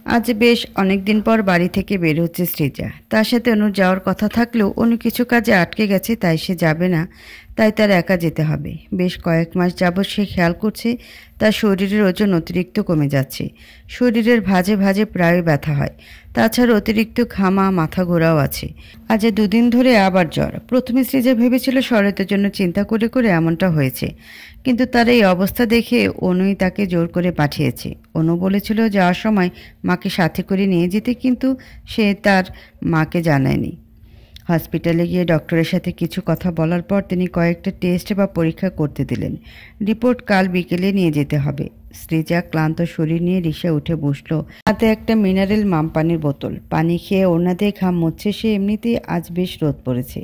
আজ বেশ অনেকদিন পর বাড়ি থেকে বের হচ্ছে সৃজা। তার সাথে অনুর যাওয়ার কথা থাকলেও অনু কিছু কাজে আটকে গেছে, তাই সে যাবে না। তাই তার একা যেতে হবে। বেশ কয়েক মাস যাবৎ সে খেয়াল করছে তার শরীরের ওজন অতিরিক্ত কমে যাচ্ছে। শরীরের ভাঁজে ভাঁজে প্রায় ব্যথা হয়। তাছাড়া অতিরিক্ত ঘামা, মাথা ঘোরাও আছে। আজ 2 দিন ধরে আবার জ্বর। প্রথমে সৃজা ভেবেছিল শরতের জন্য চিন্তা করে করে এমনটা হয়েছে, কিন্তু তার এই অবস্থা দেখে অনুই তাকে জোর করে পাঠিয়েছে। অনু বলেছিল যাওয়ার সময় মাকে সাথে করে নিয়ে যেতে, কিন্তু সে তার মাকে জানায়নি। হসপিটালে গিয়ে ডক্টরের সাথে কিছু কথা বলার পর তিনি কয়েকটা টেস্ট বা পরীক্ষা করতে দিলেন। রিপোর্ট কাল বিকেলে নিয়ে যেতে হবে। সৃজা ক্লান্ত শরীর নিয়ে রিকশায় উঠে বসলো। হাতে একটা মিনারেল মামপানির বোতল। পানি খেয়ে ওড়না দিয়ে ঘাম মুছছে সে। এমনিতেই আজ বেশ রোদ পড়েছে,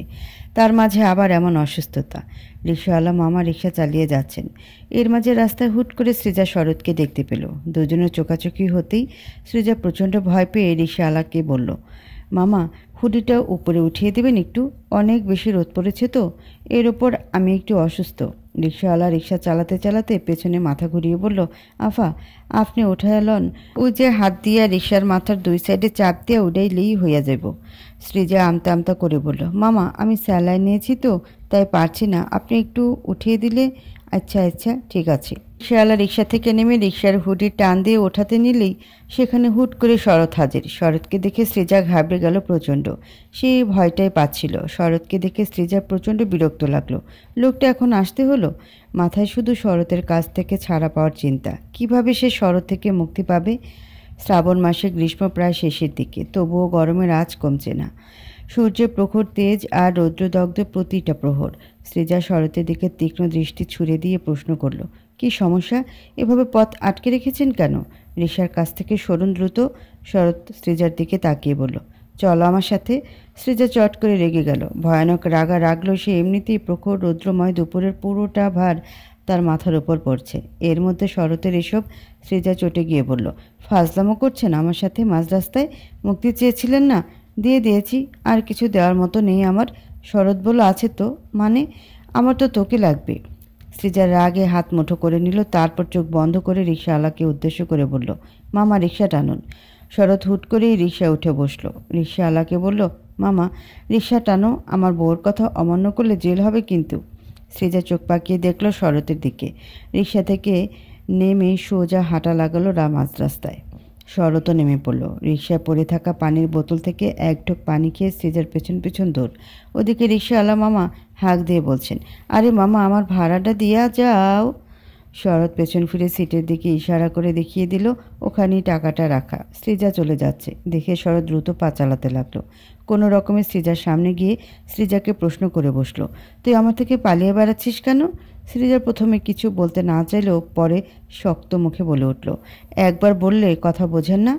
তার মাঝে আবার এমন অসুস্থতা। রিকশাওয়ালা মামা রিকশা চালিয়ে যাচ্ছেন। এর মাঝে রাস্তায় হুট করে সৃজা শরৎকে দেখতে পেল। দুজনের চোকাচোকি হতেই সৃজা প্রচণ্ড ভয় পেয়ে রিকশাওয়ালাকে বলল, মামা, হুডিটা উপরে উঠিয়ে দেবেন একটু, অনেক বেশি রোদ পড়েছে তো, এর ওপর আমি একটু অসুস্থ। রিকশাওয়ালা রিকশা চালাতে চালাতে পেছনে মাথা ঘুরিয়ে বলল, আফা, আপনি উঠায় লন, ওই যে হাত দিয়া রিকশার মাথার 2 সাইডে চাপ দিয়ে উঠাইলেই হইয়া যাব। সৃজা আমতা আমতা করে বলল, মামা, আমি স্যালাইন নিয়েছি তো, তাই পারছি না, আপনি একটু উঠিয়ে দিলে। আচ্ছা আচ্ছা, ঠিক আছে। রিকশাওয়ালা রিকশা থেকে নেমে রিকশার হুডি টান দিয়ে ওঠাতে নিলেই সেখানে হুট করে শরৎ হাজির। শরৎকে দেখে সৃজা ঘাবড়ে গেল প্রচণ্ড। সে ভয়টাই পাচ্ছিল। শরৎকে দেখে সৃজার প্রচণ্ড বিরক্ত লাগলো। লোকটা এখন আসতে হলো। মাথায় শুধু শরতের কাছ থেকে ছাড়া পাওয়ার চিন্তা। কিভাবে সে শরৎ থেকে মুক্তি পাবে? শ্রাবণ মাসে গ্রীষ্ম প্রায় শেষের দিকে, তবুও গরমের আঁচ কমছে না। সূর্যের প্রখর তেজ আর রৌদ্রদগ্ধ প্রতিটা প্রহর। সৃজা শরতের দিকে তীক্ষ্ণ দৃষ্টি ছুড়ে দিয়ে প্রশ্ন করল, কি সমস্যা? এভাবে পথ আটকে রেখেছেন কেন? রিকশার কাছ থেকে সরুন দ্রুত। শরৎ সৃজার দিকে তাকিয়ে বলল, চলো আমার সাথে। সৃজা চট করে রেগে গেল। ভয়ানক রাগা রাগলো সে। এমনিতেই প্রখর রৌদ্রময় দুপুরের পুরোটা ভার তার মাথার উপর পড়ছে। এর মধ্যে শরতের এসব। সৃজা চটে গিয়ে বলল, ফাজলামো করছেন আমার সাথে মাঝ রাস্তায়? মুক্তি চেয়েছিলেন না, দিয়ে দিয়েছি, আর কিছু দেওয়ার মতো নেই আমার। শরৎ বলল, আছে তো, মানে আমার তো তোকে লাগবে। সৃজা রাগে হাত মুঠো করে নিল, তারপর চোখ বন্ধ করে রিকশাওয়ালাকে উদ্দেশ্য করে বলল, মামা, রিকশা টানুন। শরৎ হুট করেই রিকশায় উঠে বসলো। রিকশাওয়ালাকে বলল, মামা, রিকশা টানো, আমার বউর কথা অমান্য করলে জেল হবে কিন্তু। সৃজা চোখ পাকিয়ে দেখল শরতের দিকে। রিকশা থেকে নেমে সোজা হাঁটা লাগালো মাঝ রাস্তায়। শরৎও নেমে পড়ল। রিকশায় পড়ে থাকা পানির বোতল থেকে এক ঢোক পানি খেয়ে সৃজার পেছন পেছন দৌড়। ওদিকে রিকশাওয়ালা মামা হাঁক দিয়ে বলছেন, আরে মামা, আমার ভাড়াটা দিয়া যাও। শরৎ পেছন ফিরে সিটের দিকে ইশারা করে দেখিয়ে দিল ওখানেই টাকাটা রাখা। সৃজা চলে যাচ্ছে দেখে শরৎ দ্রুত পা চালাতে লাগলো। কোনো রকমের সৃজার সামনে গিয়ে সৃজাকে প্রশ্ন করে বসলো, তুই আমার থেকে পালিয়ে বেড়াচ্ছিস কেন? সৃজা প্রথমে কিছু বলতে না চাইলেও পরে শক্ত মুখে বলে উঠল, একবার বললে কথা বোঝেন না?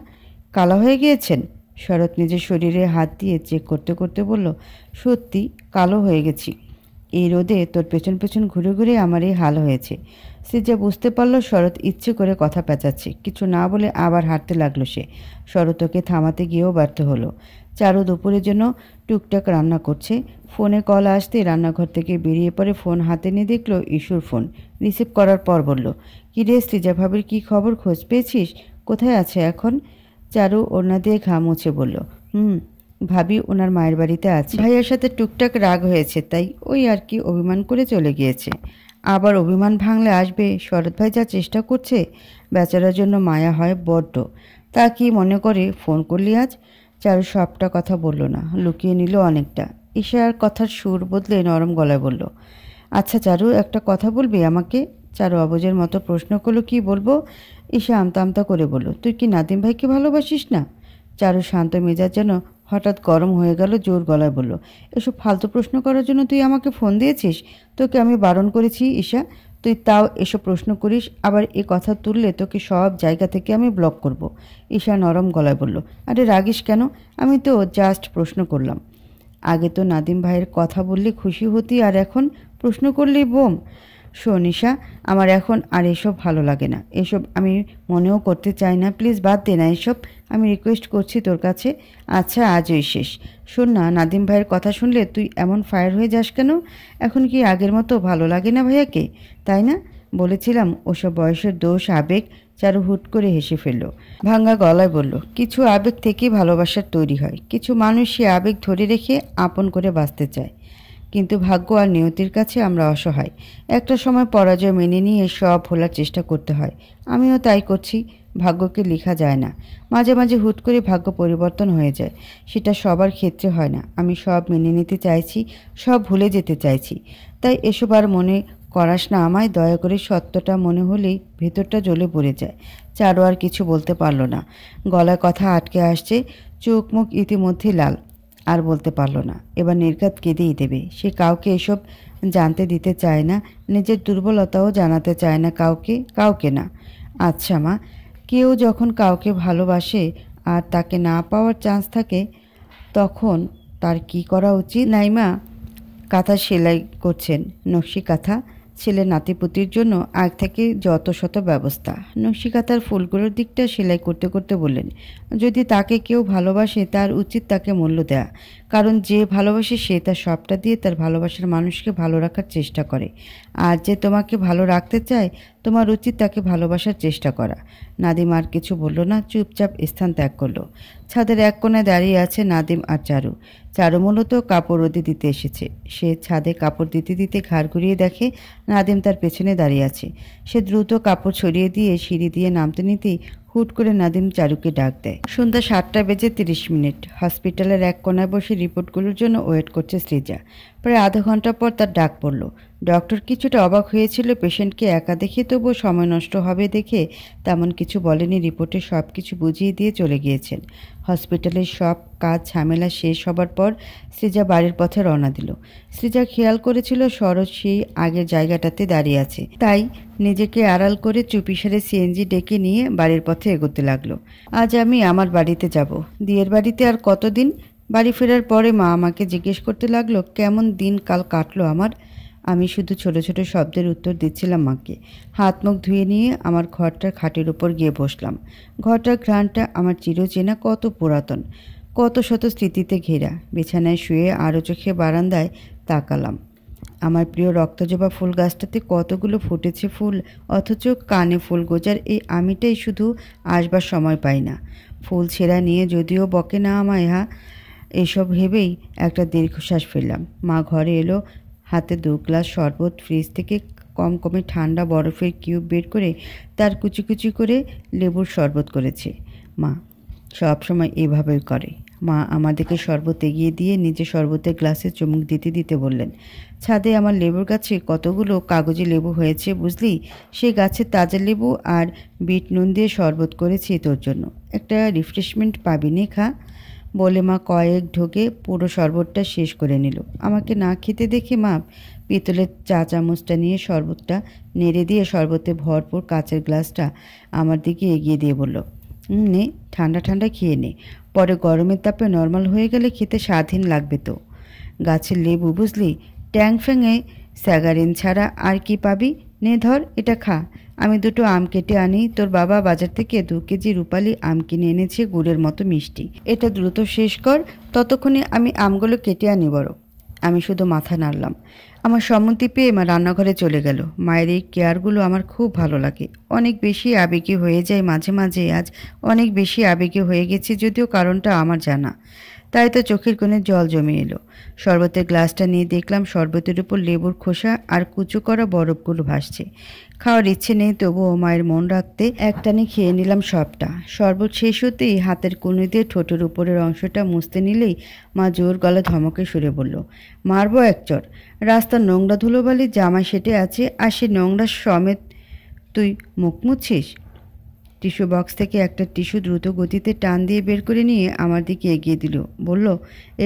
কালো হয়ে গিয়েছেন? শরৎ নিজের শরীরে হাত দিয়ে চেক করতে করতে বলল, সত্যি কালো হয়ে গেছি। এই রোদে তোর পেছন পেছন ঘুরে ঘুরে আমার এই হাল হয়েছে। সৃজা বুঝতে পারল শরৎ ইচ্ছে করে কথা পেঁচাচ্ছে। কিছু না বলে আবার হাঁটতে লাগলো সে। শরৎ ওকে থামাতে গিয়েও ব্যর্থ হলো। চারু দুপুরের জন্য টুকটাক রান্না করছে। ফোনে কল আসতে রান্নাঘর থেকে বেরিয়ে পড়ে। ফোন হাতে নিয়ে দেখলো ইস্যুর ফোন। রিসিভ করার পর বলল, কী রে সৃজা ভাবির কী খবর, খোঁজ পেয়েছিস? কোথায় আছে এখন? চারু ওড়না দিয়ে ঘাম মুছে বলল, ভাবি ওনার মায়ের বাড়িতে আছে। ভাইয়ার সাথে টুকটাক রাগ হয়েছে, তাই ওই আর কি অভিমান করে চলে গিয়েছে। আবার অভিমান ভাঙলে আসবে। শরৎ ভাই যা চেষ্টা করছে, বেচারার জন্য মায়া হয় বড্ড। তা কি মনে করে ফোন করলি আজ? চারু সবটা কথা বলল না, লুকিয়ে নিল অনেকটা। ঈশার কথার সুর বদলে নরম গলায় বলল, আচ্ছা চারু, একটা কথা বলবি আমাকে? চারু অবুঝের মতো প্রশ্ন করলো, কি বলবো? ঈশা আমতা আমতা করে বলল, তুই কি নাদিম ভাইকে ভালোবাসিস না? চারু শান্ত মেজাজ যেন হঠাৎ গরম হয়ে গেল। জোর গলায় বলল, এসব ফালতু প্রশ্ন করার জন্য তুই আমাকে ফোন দিয়েছিস? তোকে আমি বারণ করেছি ঈশা, তুই তাও এসব প্রশ্ন করিস। আবার এ কথা তুললে তোকে সব জায়গা থেকে আমি ব্লক করব। ঈশা নরম গলায় বলল, আরে রাগিস কেন? আমি তো জাস্ট প্রশ্ন করলাম। আগে তো নাদিম ভাইয়ের কথা বললে খুশি হতি, আর এখন প্রশ্ন করলেই বোম। শোন ঈশা, আমার এখন আর এসব ভালো লাগে না। এসব আমি মনেও করতে চাই না। প্লিজ বাদ দে না এসব, আমি রিকোয়েস্ট করছি তোর কাছে। আচ্ছা, আজই শেষ। শোন না, নাদিম ভাইয়ের কথা শুনলে তুই এমন ফায়ার হয়ে যাস কেন? এখন কি আগের মতো ভালো লাগে না ভাইয়াকে, তাই না? বলেছিলাম ওসব বয়সের দোষ, আবেগ। চারু হুট করে হেসে ফেলল, ভাঙা গলায় বলল, কিছু আবেগ থেকেই ভালোবাসার তৈরি হয়। কিছু মানুষ সে আবেগ ধরে রেখে আপন করে বাঁচতে চায়, কিন্তু ভাগ্য আর নিয়তির কাছে আমরা অসহায়। একটা সময় পরাজয় মেনে নিয়ে সব ভোলার চেষ্টা করতে হয়। আমিও তাই করছি। ভাগ্যকে লেখা যায় না, মাঝে মাঝে হুট করে ভাগ্য পরিবর্তন হয়ে যায়। সেটা সবার ক্ষেত্রে হয় না। আমি সব মেনে নিতে চাইছি, সব ভুলে যেতে চাইছি। তাই এসব আর মনে করাস না আমায়, দয়া করে। সত্যটা মনে হলেই ভেতরটা জ্বলে পড়ে যায়। চারু আর কিছু বলতে পারল না, গলায় কথা আটকে আসছে, চোখ মুখ ইতিমধ্যে লাল। আর বলতে পারল না, এবার নির্ঘাত কেঁদেই দেবে। সে কাউকে এসব জানতে দিতে চায় না, নিজের দুর্বলতাও জানাতে চায় না কাউকে, কাউকে না। আচ্ছা মা, কেউ যখন কাউকে ভালোবাসে আর তাকে না পাওয়ার চান্স থাকে, তখন তার কি করা উচিত? নাইমা কাঁথা সেলাই করছেন, নকশি কাঁথা। ছেলে নাতিপুতির জন্য আগ থেকে যত শত ব্যবস্থা। নকশি কাঁথার ফুলগুলোর দিকটা সেলাই করতে করতে বললেন, যদি তাকে কেউ ভালোবাসে তার উচিত তাকে মূল্য দেয়া। কারণ যে ভালোবাসে সে তার সবটা দিয়ে তার ভালোবাসার মানুষকে ভালো রাখার চেষ্টা করে। আর যে তোমাকে ভালো রাখতে চায়, তোমার উচিত তাকে ভালোবাসার চেষ্টা করা। নাদিম আর কিছু বলল না, চুপচাপ স্থান ত্যাগ করলো। ছাদের এক কোণায় দাঁড়িয়ে আছে নাদিম আর চারু। চারু মূলত কাপড় রোদে দিতে এসেছে। সে ছাদে কাপড় দিতে দিতে ঘাড় ঘুরিয়ে দেখে নাদিম তার পেছনে দাঁড়িয়ে আছে। সে দ্রুত কাপড় ছড়িয়ে দিয়ে সিঁড়ি দিয়ে নামতে নিতেই হুট করে নাদিম চারুকে ডাক দেয়। সন্ধ্যা 7:30। হসপিটালের এক কোণায় বসে রিপোর্টগুলোর জন্য ওয়েট করছে সৃজা। প্রায় আধা ঘন্টা পর তার ডাক পড়ল। ডক্টর কিছুটা অবাক হয়েছিল পেশেন্টকে একা দেখে, তবুও সময় নষ্ট হবে দেখে তেমন কিছু বলেনি। রিপোর্টে সব কিছু বুঝিয়ে দিয়ে চলে গিয়েছেন। হসপিটালের সব কাজ ঝামেলা শেষ হবার পর সৃজা বাড়ির পথে রওনা দিল। সৃজা খেয়াল করেছিল সরোজ সেই আগের জায়গাটাতে দাঁড়িয়ে আছে, তাই নিজেকে আড়াল করে চুপিসারে সিএনজি ডেকে নিয়ে বাড়ির পথে এগোতে লাগলো। আজ আমি আমার বাড়িতে যাব। দিয়ের বাড়িতে আর কতদিন? বাড়ি ফেরার পরে মা আমাকে জিজ্ঞেস করতে লাগলো কেমন দিন কাল কাটলো আমার। আমি শুধু ছোট ছোট শব্দের উত্তর দিচ্ছিলাম মাকে। হাত মুখ ধুয়ে নিয়ে আমার ঘরটার খাটের উপর গিয়ে বসলাম। ঘরটার ঘ্রাণটা আমার চিরচেনা, কত পুরাতন, কত শত স্মৃতিতে ঘেরা। বিছানায় শুয়ে আরও চোখে বারান্দায় তাকালাম। আমার প্রিয় রক্তজবা ফুল গাছটাতে কতগুলো ফুটেছে ফুল, অথচ কানে ফুল গোজার এই আমিটাই শুধু আসবার সময় পাই না। ফুল ছেঁড়া নিয়ে যদিও বকে না আমায়, এসব ভেবেই একটা দীর্ঘশ্বাস ফেললাম। মা ঘরে এলো, হাতে 2 গ্লাস শরবত, ফ্রিজ থেকে কমকমে ঠান্ডা বরফের কিউব বের করে তার কুচি কুচি করে লেবুর শরবত করেছে। মা সব সময় এভাবেই করে। মা আমাদেরকে শরবত এগিয়ে দিয়ে নিজে শরবতের গ্লাসে চুমুক দিতে দিতে বললেন, ছাদে আমার লেবুর গাছে কতগুলো কাগজি লেবু হয়েছে বুঝলি, সেই গাছের তাজা লেবু আর বিট নুন দিয়ে শরবত করেছি তোর জন্য। একটা রিফ্রেশমেন্ট পাবি নে, খা, বলে মা কয়েক ঢোকে পুরো শরবতটা শেষ করে নিল। আমাকে না খেতে দেখে মা পিতলের চা চামচটা নিয়ে শরবতটা নেড়ে দিয়ে শরবতে ভরপুর কাচের গ্লাসটা আমার দিকে এগিয়ে দিয়ে বলল, নে, ঠান্ডা ঠান্ডা খেয়ে নে, পরে গরমের তাপে নর্মাল হয়ে গেলে খেতে স্বাধীন লাগবে তো। গাছের লেবু বুঝলি, ট্যাং ফ্যাঙে স্যাগারিন ছাড়া আর কি পাবি। নে ধর, এটা খা। আমি 2টো আম কেটে আনি, তোর বাবা বাজার থেকে 2 কেজি রূপালি আম কিনে এনেছে, গুড়ের মতো মিষ্টি। এটা দ্রুত শেষ কর, ততক্ষণে আমি আমগুলো কেটে আনি বড়। আমি শুধু মাথা নাড়লাম। আমার সম্মতি পেয়ে মা রান্নাঘরে চলে গেল। মায়ের এই কেয়ারগুলো আমার খুব ভালো লাগে। অনেক বেশি আবেগী হয়ে যায় মাঝে মাঝে। আজ অনেক বেশি আবেগী হয়ে গেছি, যদিও কারণটা আমার জানা। তাই তো চোখের কোণে জল জমে এলো। শরবতের গ্লাসটা নিয়ে দেখলাম শরবতের উপর লেবুর খোসা আর কুচো করা বরফগুলো ভাসছে। খাওয়ার ইচ্ছে নেই, তবুও মায়ের মন রাখতে একটানে খেয়ে নিলাম সবটা। শরবত শেষ হতেই হাতের কনুই দিয়ে ঠোঁটের উপরের অংশটা মুছতে নিলেই মা জোর গলা ধমকে সুরে বলল, মারবো এক চড়। রাস্তার নোংরা ধুলোবালি জামা সেটে আছে, আর সে নোংরা সমেত তুই মুখ মুছছিস। টিস্যু বক্স থেকে একটা টিস্যু দ্রুত গতিতে টান দিয়ে বের করে নিয়ে আমার দিকে এগিয়ে দিল। বলল,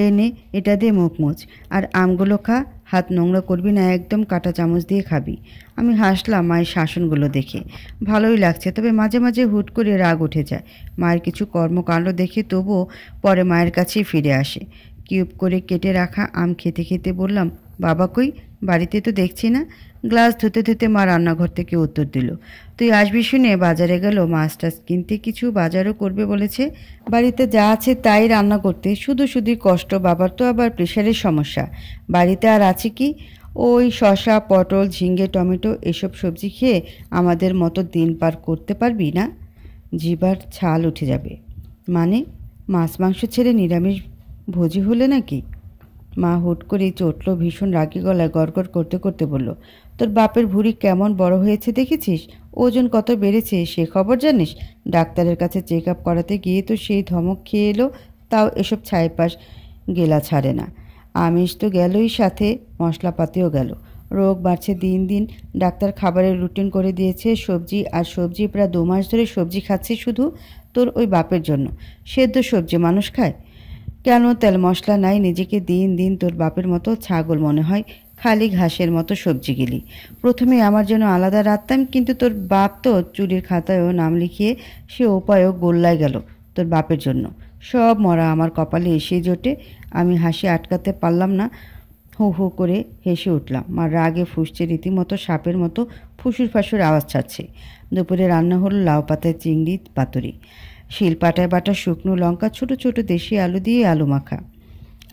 এই নে, এটা দিয়ে মুখ মুছ, আর আমগুলো খা। হাত নোংরা করবি না, একদম কাঁটা চামচ দিয়ে খাবি। আমি হাসলাম মায়ের শাসনগুলো দেখে। ভালোই লাগছে, তবে মাঝে মাঝে হুট করে রাগ উঠে যায় মায়ের কিছু কর্মকাণ্ড দেখে। তবুও পরে মায়ের কাছেই ফিরে আসে। কিউব করে কেটে রাখা আম খেতে খেতে বললাম, বাবা কই? বাড়িতে তো দেখছি না। গ্লাস ধুতে ধুতে মা রান্নাঘর থেকে উত্তর দিল, তুই আসবি শুনে বাজারে গেল মাছ টাছ কিনতে, কিছু বাজারও করবে বলেছে। বাড়িতে যা আছে তাই রান্না করতে, শুধু শুধুই কষ্ট। বাবার তো আবার প্রেশারের সমস্যা। বাড়িতে আর আছে কি? ওই শসা, পটল, ঝিঙ্গে, টমেটো এসব সবজি খেয়ে আমাদের মতো দিন পার করতে পারবি না? জিহ্বার ছাল উঠে যাবে। মানে মাছ মাংস ছেড়ে নিরামিষ ভোজি হলে নাকি? মা হুট করেই চটল, ভীষণ রাগী গলায় গড়গড় করতে করতে বলল, তোর বাপের ভুঁড়ি কেমন বড় হয়েছে দেখেছিস? ওজন কত বেড়েছে সে খবর জানিস? ডাক্তারের কাছে চেক আপ করাতে গিয়ে তো সেই ধমক খেয়ে এলো, তাও এসব ছাইপাশ গেলা ছাড়ে না। আমিষ তো গেলই, সাথে মশলাপাতিও গেল। রোগ বাড়ছে দিন দিন। ডাক্তার খাবারের রুটিন করে দিয়েছে সবজি আর সবজি। প্রায় 2 মাস ধরে সবজি খাচ্ছি শুধু তোর ওই বাপের জন্য। সেদ্ধ সবজি মানুষ খায়? কেন তেল মশলা নাই? নিজেকে দিন দিন তোর বাপের মতো ছাগল মনে হয়, খালি ঘাসের মতো সবজি গিলি। প্রথমে আমার জন্য আলাদা রাখতাম, কিন্তু তোর বাপ তো চুরির খাতায়ও নাম লিখিয়ে সে উপায়ও গোল্লায় গেল তোর বাপের জন্য। সব মরা আমার কপালে এসে জোটে। আমি হাসি আটকাতে পারলাম না, হু হু করে হেসে উঠলাম। মা রাগে ফুঁসছে, রীতিমতো সাপের মতো ফুসুর ফাঁসুর আওয়াজ ছাড়ছে। দুপুরে রান্না হলো লাউ পাতায় চিংড়ি পাতুরি, শিলপাটায় বাটা শুকনো লঙ্কা, ছোট ছোট দেশি আলু দিয়ে আলু মাখা,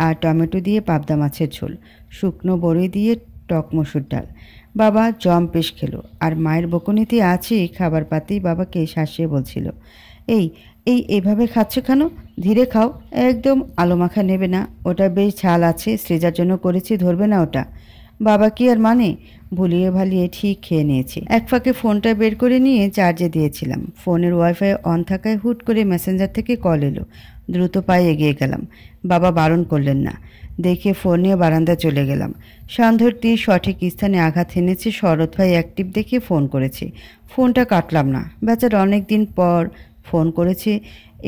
আর টমেটো দিয়ে পাবদা মাছের ঝোল, শুকনো বড়ি দিয়ে টক মসুর ডাল। বাবা জম্পেশ খেলো, আর মায়ের বকুনিতে আছে খাবার পাতেই বাবাকে শাসিয়ে বলছিল, এই এই এভাবে খাচ্ছ কেন? ধীরে খাও, একদম আলু মাখা নেবে না, ওটা বেশ ঝাল আছে, সৃজার জন্য করেছি, ধরবে না ওটা। বাবা কি আর মানে, ভুলিয়ে ভালিয়ে ঠিক খেয়ে নিয়েছি। এক ফাঁকে ফোনটা বের করে নিয়ে চার্জে দিয়েছিলাম। ফোনের ওয়াইফাই অন থাকায় হুট করে মেসেঞ্জার থেকে কল এলো। দ্রুত পায়ে এগিয়ে গেলাম। বাবা বারণ করলেন না দেখে ফোন নিয়ে বারান্দায় চলে গেলাম। সন্ধ্যার তীর সঠিক স্থানে আঘাত এনেছে। শরৎ ভাই অ্যাক্টিভ দেখে ফোন করেছে। ফোনটা কাটলাম না, বেচারা অনেক দিন পর ফোন করেছে,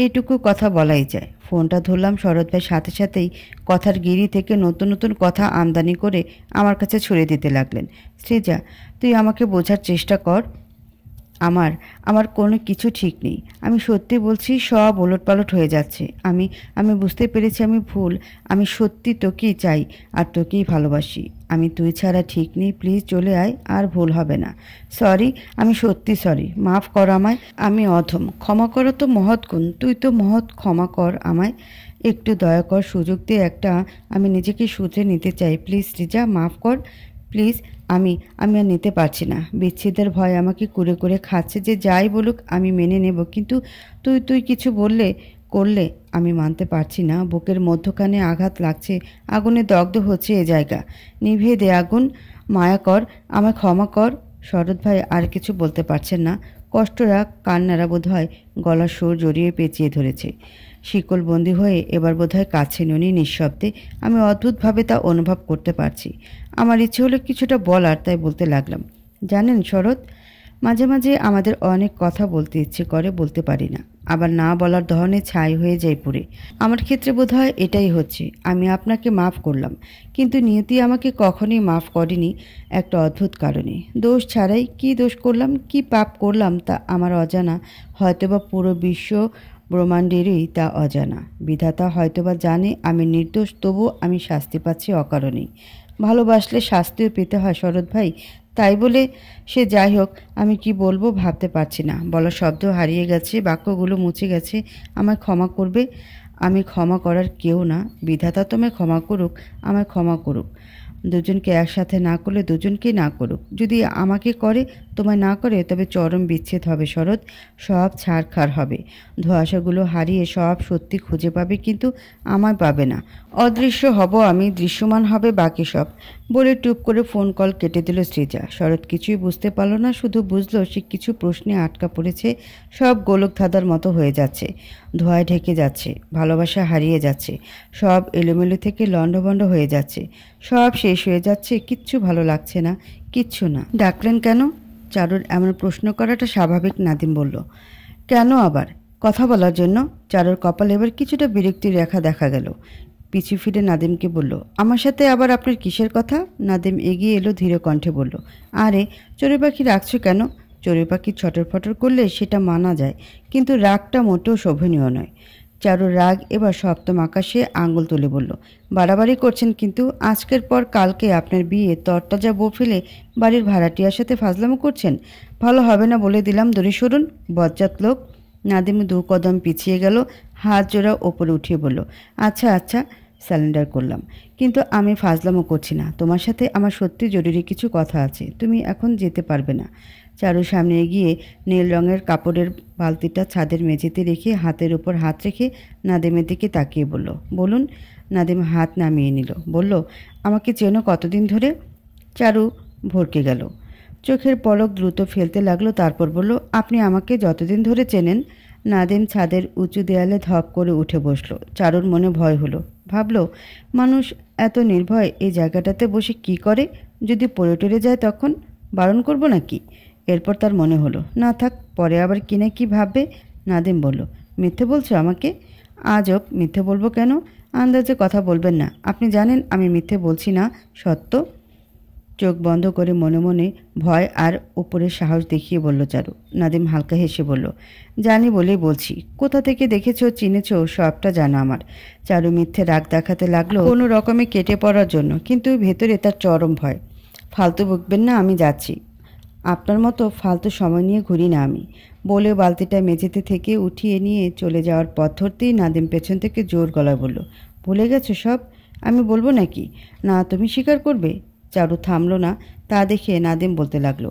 এইটুকু কথা বলাই যায়। ফোনটা ধরলাম। শরৎ ভাই সাথে সাথেই কথার গিরি থেকে নতুন নতুন কথা আমদানি করে আমার কাছে ছুড়ে দিতে লাগলেন। সৃজা, তুই আমাকে বোঝার চেষ্টা কর। আমার আমার কোনো কিছু ঠিক নেই। আমি সত্যি বলছি, সব ওলটপালট হয়ে যাচ্ছে। আমি আমি বুঝতে পেরেছি আমি ভুল। আমি সত্যি তোকেই চাই আর তোকেই ভালোবাসি। আমি তুই ছাড়া ঠিক নেই। প্লিজ চলে আয়, আর ভুল হবে না। সরি, আমি সত্যি সরি। মাফ কর আমায়। আমি অধম। ক্ষমা করো তো মহৎ গুণ। তুই তো মহৎ, ক্ষমা কর আমায়। একটু দয়া কর, সুযোগ দিয়ে একটা। আমি নিজেকে শুধরে নিতে চাই। প্লিজ রিজা, মাফ কর প্লিজ। আমি আমি আর নিতে পারছি না। বিচ্ছেদের ভয় আমাকে কুরে কুরে খাচ্ছে। যে যাই বলুক আমি মেনে নেব, কিন্তু তুই তুই কিছু করলে আমি মানতে পারছি না। বুকের মধ্যখানে আঘাত লাগছে, আগুনে দগ্ধ হচ্ছে এ জায়গা। নিভিয়ে দে আগুন। মায়া কর, আমায় ক্ষমা কর। শরৎ ভাই আর কিছু বলতে পারছেন না। কষ্টরা কান্নারা বোধ হয় গলার সুর জড়িয়ে পেঁচিয়ে ধরেছে। শিকলবন্দি হয়ে এবার বোধহয় কাছে নুনি নিঃশব্দে। আমি অদ্ভুতভাবে তা অনুভব করতে পারছি। আমার ইচ্ছে হলো কিছুটা বলার, তাই বলতে লাগলাম, জানেন শরৎ, মাঝে মাঝে আমাদের অনেক কথা বলতে ইচ্ছে করে, বলতে পারি না। আবার না বলার ধরনে ছাই হয়ে যায় পুরে। আমার ক্ষেত্রে বোধহয় এটাই হচ্ছে। আমি আপনাকে মাফ করলাম, কিন্তু নিয়তি আমাকে কখনোই মাফ করেনি একটা অদ্ভুত কারণে। দোষ ছাড়াই কি দোষ করলাম, কি পাপ করলাম তা আমার অজানা। হয়তোবা পুরো বিশ্ব ব্রহ্মাণ্ডেরই তা অজানা। বিধাতা হয়তোবা জানে আমি নির্দোষ, তবু আমি শাস্তি পাচ্ছি অকারণেই। ভালোবাসলে শাস্তিও পেতে হয় শরৎ ভাই। তাই বলে সে যাই হোক, আমি কি বলবো ভাবতে পারছি না। বলার শব্দ হারিয়ে গেছে, বাক্যগুলো মুছে গেছে। আমায় ক্ষমা করবে। আমি ক্ষমা করার কেউ না। বিধাতা তোমায় ক্ষমা করুক, আমায় ক্ষমা করুক। দুজনকে একসাথে না করলে দুজনকেই না করুক। যদি আমাকে করে, তোমায় না করে, তবে চরম বিচ্ছেদ হবে শরৎ। সব ছাড়খাড় হবে। ধোঁয়াশাগুলো হারিয়ে সব সত্যি খুঁজে পাবে, কিন্তু আমায় পাবে না। অদৃশ্য হব আমি, দৃশ্যমান হবে বাকি সব। বলে টুপ করে ফোন কল কেটে দিল সৃজা। শরৎ কিছুই বুঝতে পারল না, শুধু বুঝলো সে কিছু প্রশ্নে আটকা পড়েছে। সব গোলক ধাঁধার মতো হয়ে যাচ্ছে, ধোঁয়ায় ঢেকে যাচ্ছে, ভালোবাসা হারিয়ে যাচ্ছে, সব এলোমেলো থেকে লণ্ডভণ্ড হয়ে যাচ্ছে, সব শেষ হয়ে যাচ্ছে। কিচ্ছু ভালো লাগছে না, কিচ্ছু না। ডাকলেন কেন? চারুর এমন প্রশ্ন করাটা স্বাভাবিক। নাদিম বলল, কেন আবার? কথা বলার জন্য। চারুর কপালে এবার কিছুটা বিরক্তির রেখা দেখা গেল। পিছু ফিরে নাদিমকে বলল, আমার সাথে আবার আপনার কিসের কথা? নাদিম এগিয়ে এলো, ধীর কণ্ঠে বলল, আরে চড়ুই পাখি রাখছো কেন? চড়ুই পাখি ছটর ফটর করলে সেটা মানা যায়, কিন্তু রাগটা মোটেও শোভনীয় নয়। চারুর রাগ এবার সপ্তম আকাশে আঙুল তুলে বলল, বাড়াবাড়ি করছেন কিন্তু। আজকের পর কালকে আপনার বিয়ে, তরতাজা বউ ফেলে বাড়ির ভাড়াটিয়ার সাথে ফাজলামো করছেন। ভালো হবে না বলে দিলাম, দূরে সরুন, বজ্জাত লোক। নাদিম 2 কদম পিছিয়ে গেল, হাত জোড়া ওপরে উঠিয়ে বলল, আচ্ছা আচ্ছা, স্যালেন্ডার করলাম। কিন্তু আমি ফাজলামো করছি না, তোমার সাথে আমার সত্যি জরুরি কিছু কথা আছে, তুমি এখন যেতে পারবে না। চারু সামনে এগিয়ে নীল রঙের কাপড়ের বালতিটা ছাদের মেঝেতে রেখে হাতের উপর হাত রেখে নাদিমের দিকে তাকিয়ে বলল, বলুন। নাদিম হাত নামিয়ে নিল, বলল, আমাকে চেনো কতদিন ধরে? চারু ভরকে গেল, চোখের পলক দ্রুত ফেলতে লাগলো, তারপর বলল, আপনি আমাকে যতদিন ধরে চেনেন। নাদিম ছাদের উঁচু দেয়ালে ধপ করে উঠে বসল। চারুর মনে ভয় হলো, ভাবল, মানুষ এত নির্ভয় এই জায়গাটাতে বসে কি করে? যদি পড়ে টরে যায় তখন বারণ করব নাকি? এরপর তার মনে হলো, না থাক, পরে আবার কি না কি ভাববে। নাদিম বলল, মিথ্যে বলছো আমাকে? আজব, মিথ্যে বলবো কেন? আন্দাজে কথা বলবেন না, আপনি জানেন আমি মিথ্যে বলছি না, সত্য। চোখ বন্ধ করে মনে মনে ভয় আর উপরের সাহস দেখিয়ে বলল চারু। নাদিম হালকা হেসে বলল, জানি বলেই বলছি, কোথা থেকে দেখেছো চিনেছো সবটা জানা আমার। চারু মিথ্যে রাগ দেখাতে লাগলো কোনো রকমে কেটে পড়ার জন্য, কিন্তু ভেতরে তার চরম ভয়। ফালতু বকবেন না, আমি যাচ্ছি। আপনার মতো ফালতু সময় নিয়ে ঘুরি না আমি, বলে বালতিটা মেঝেতে থেকে উঠিয়ে নিয়ে চলে যাওয়ার পথ ধরতেই নাদিম পেছন থেকে জোর গলায় বলল, ভুলে গেছো সব? আমি বলবো নাকি? না, তুমি স্বীকার করবে? চারু থামল না, তা দেখে নাদিম বলতে লাগলো,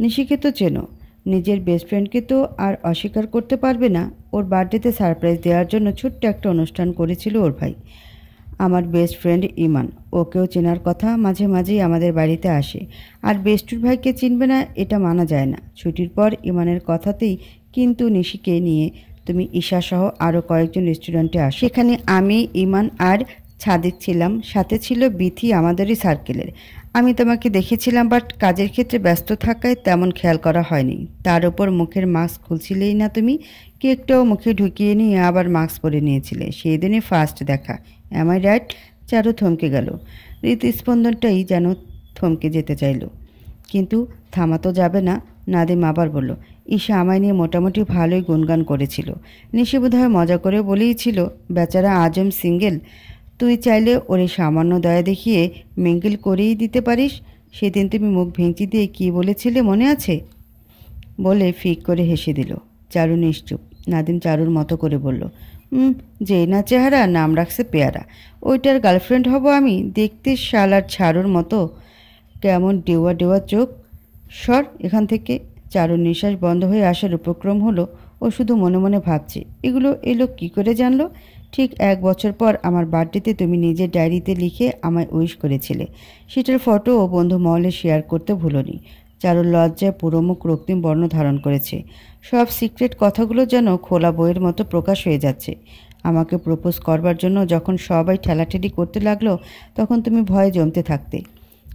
নিশিকে তো চেনো, নিজের বেস্ট ফ্রেন্ডকে তো আর অস্বীকার করতে পারবে না। ওর বার্থডেতে সারপ্রাইজ দেওয়ার জন্য ছোট্ট একটা অনুষ্ঠান করেছিল ওর ভাই, আমার বেস্ট ফ্রেন্ড ইমান। ওকেও চেনার কথা, মাঝে মাঝেই আমাদের বাড়িতে আসে। আর বেস্টুর ভাইকে চিনবে না এটা মানা যায় না। ছুটির পর ইমানের কথাতেই কিন্তু নিশিকে নিয়ে তুমি ঈশাসহ আরও কয়েকজন রেস্টুরেন্টে আসো। সেখানে আমি, ইমান আর ছাদিক ছিলাম, সাথে ছিল বিথি, আমাদেরই সার্কেলের। আমি তোমাকে দেখেছিলাম, বাট কাজের ক্ষেত্রে ব্যস্ত থাকায় তেমন খেয়াল করা হয়নি। তার ওপর মুখের মাস্ক খুলছিলেই না তুমি, কেকটাও মুখে ঢুকিয়ে নিয়ে আবার মাস্ক পরে নিয়েছিলে। সেই দিনই ফার্স্ট দেখা, অ্যাম আই রাইট? চারু থমকে গেল, হৃদস্পন্দনটাই যেন থমকে যেতে চাইল, কিন্তু থামাতো যাবে না। নাদিম আবার বলল, ঈশা আমায় নিয়ে মোটামুটি ভালোই গুণগান করেছিল। নিশি বোধহয় মজা করে বলেইছিল, বেচারা আজম সিঙ্গেল, তুই চাইলে ওরে সামান্য দয়া দেখিয়ে মিঙ্গল করেই দিতে পারিস। সেদিন তুমি মুখ ভেঙচি দিয়ে কী বলেছিলে মনে আছে? বলে ফিক করে হেসে দিল। চারু নিশ্চুপ। নাদিম চারুর মতো করে বলল, যেই না চেহারা, নাম রাখছে পেয়ারা। ওইটার গার্লফ্রেন্ড হব আমি? দেখতে শালার ছাড়ুর মতো, কেমন ডেওয়া ডেওয়া চোখ। সর এখান থেকে। চারুর নিঃশ্বাস বন্ধ হয়ে আসার উপক্রম হলো। ও শুধু মনে মনে ভাবছে, এগুলো এই লোক কী করে জানলো? ঠিক 1 বছর পর আমার বার্থডেতে তুমি নিজের ডায়েরিতে লিখে আমায় উইশ করেছিলে, সেটার ফটো ও বন্ধু মহলে শেয়ার করতে ভুলোনি। চারুর লজ্জায় পুরো মুখ রক্তিম বর্ণ ধারণ করেছে। সব সিক্রেট কথাগুলো যেন খোলা বইয়ের মতো প্রকাশ হয়ে যাচ্ছে। আমাকে প্রপোজ করবার জন্য যখন সবাই ঠেলাঠেলি করতে লাগলো, তখন তুমি ভয়ে জমতে থাকতে।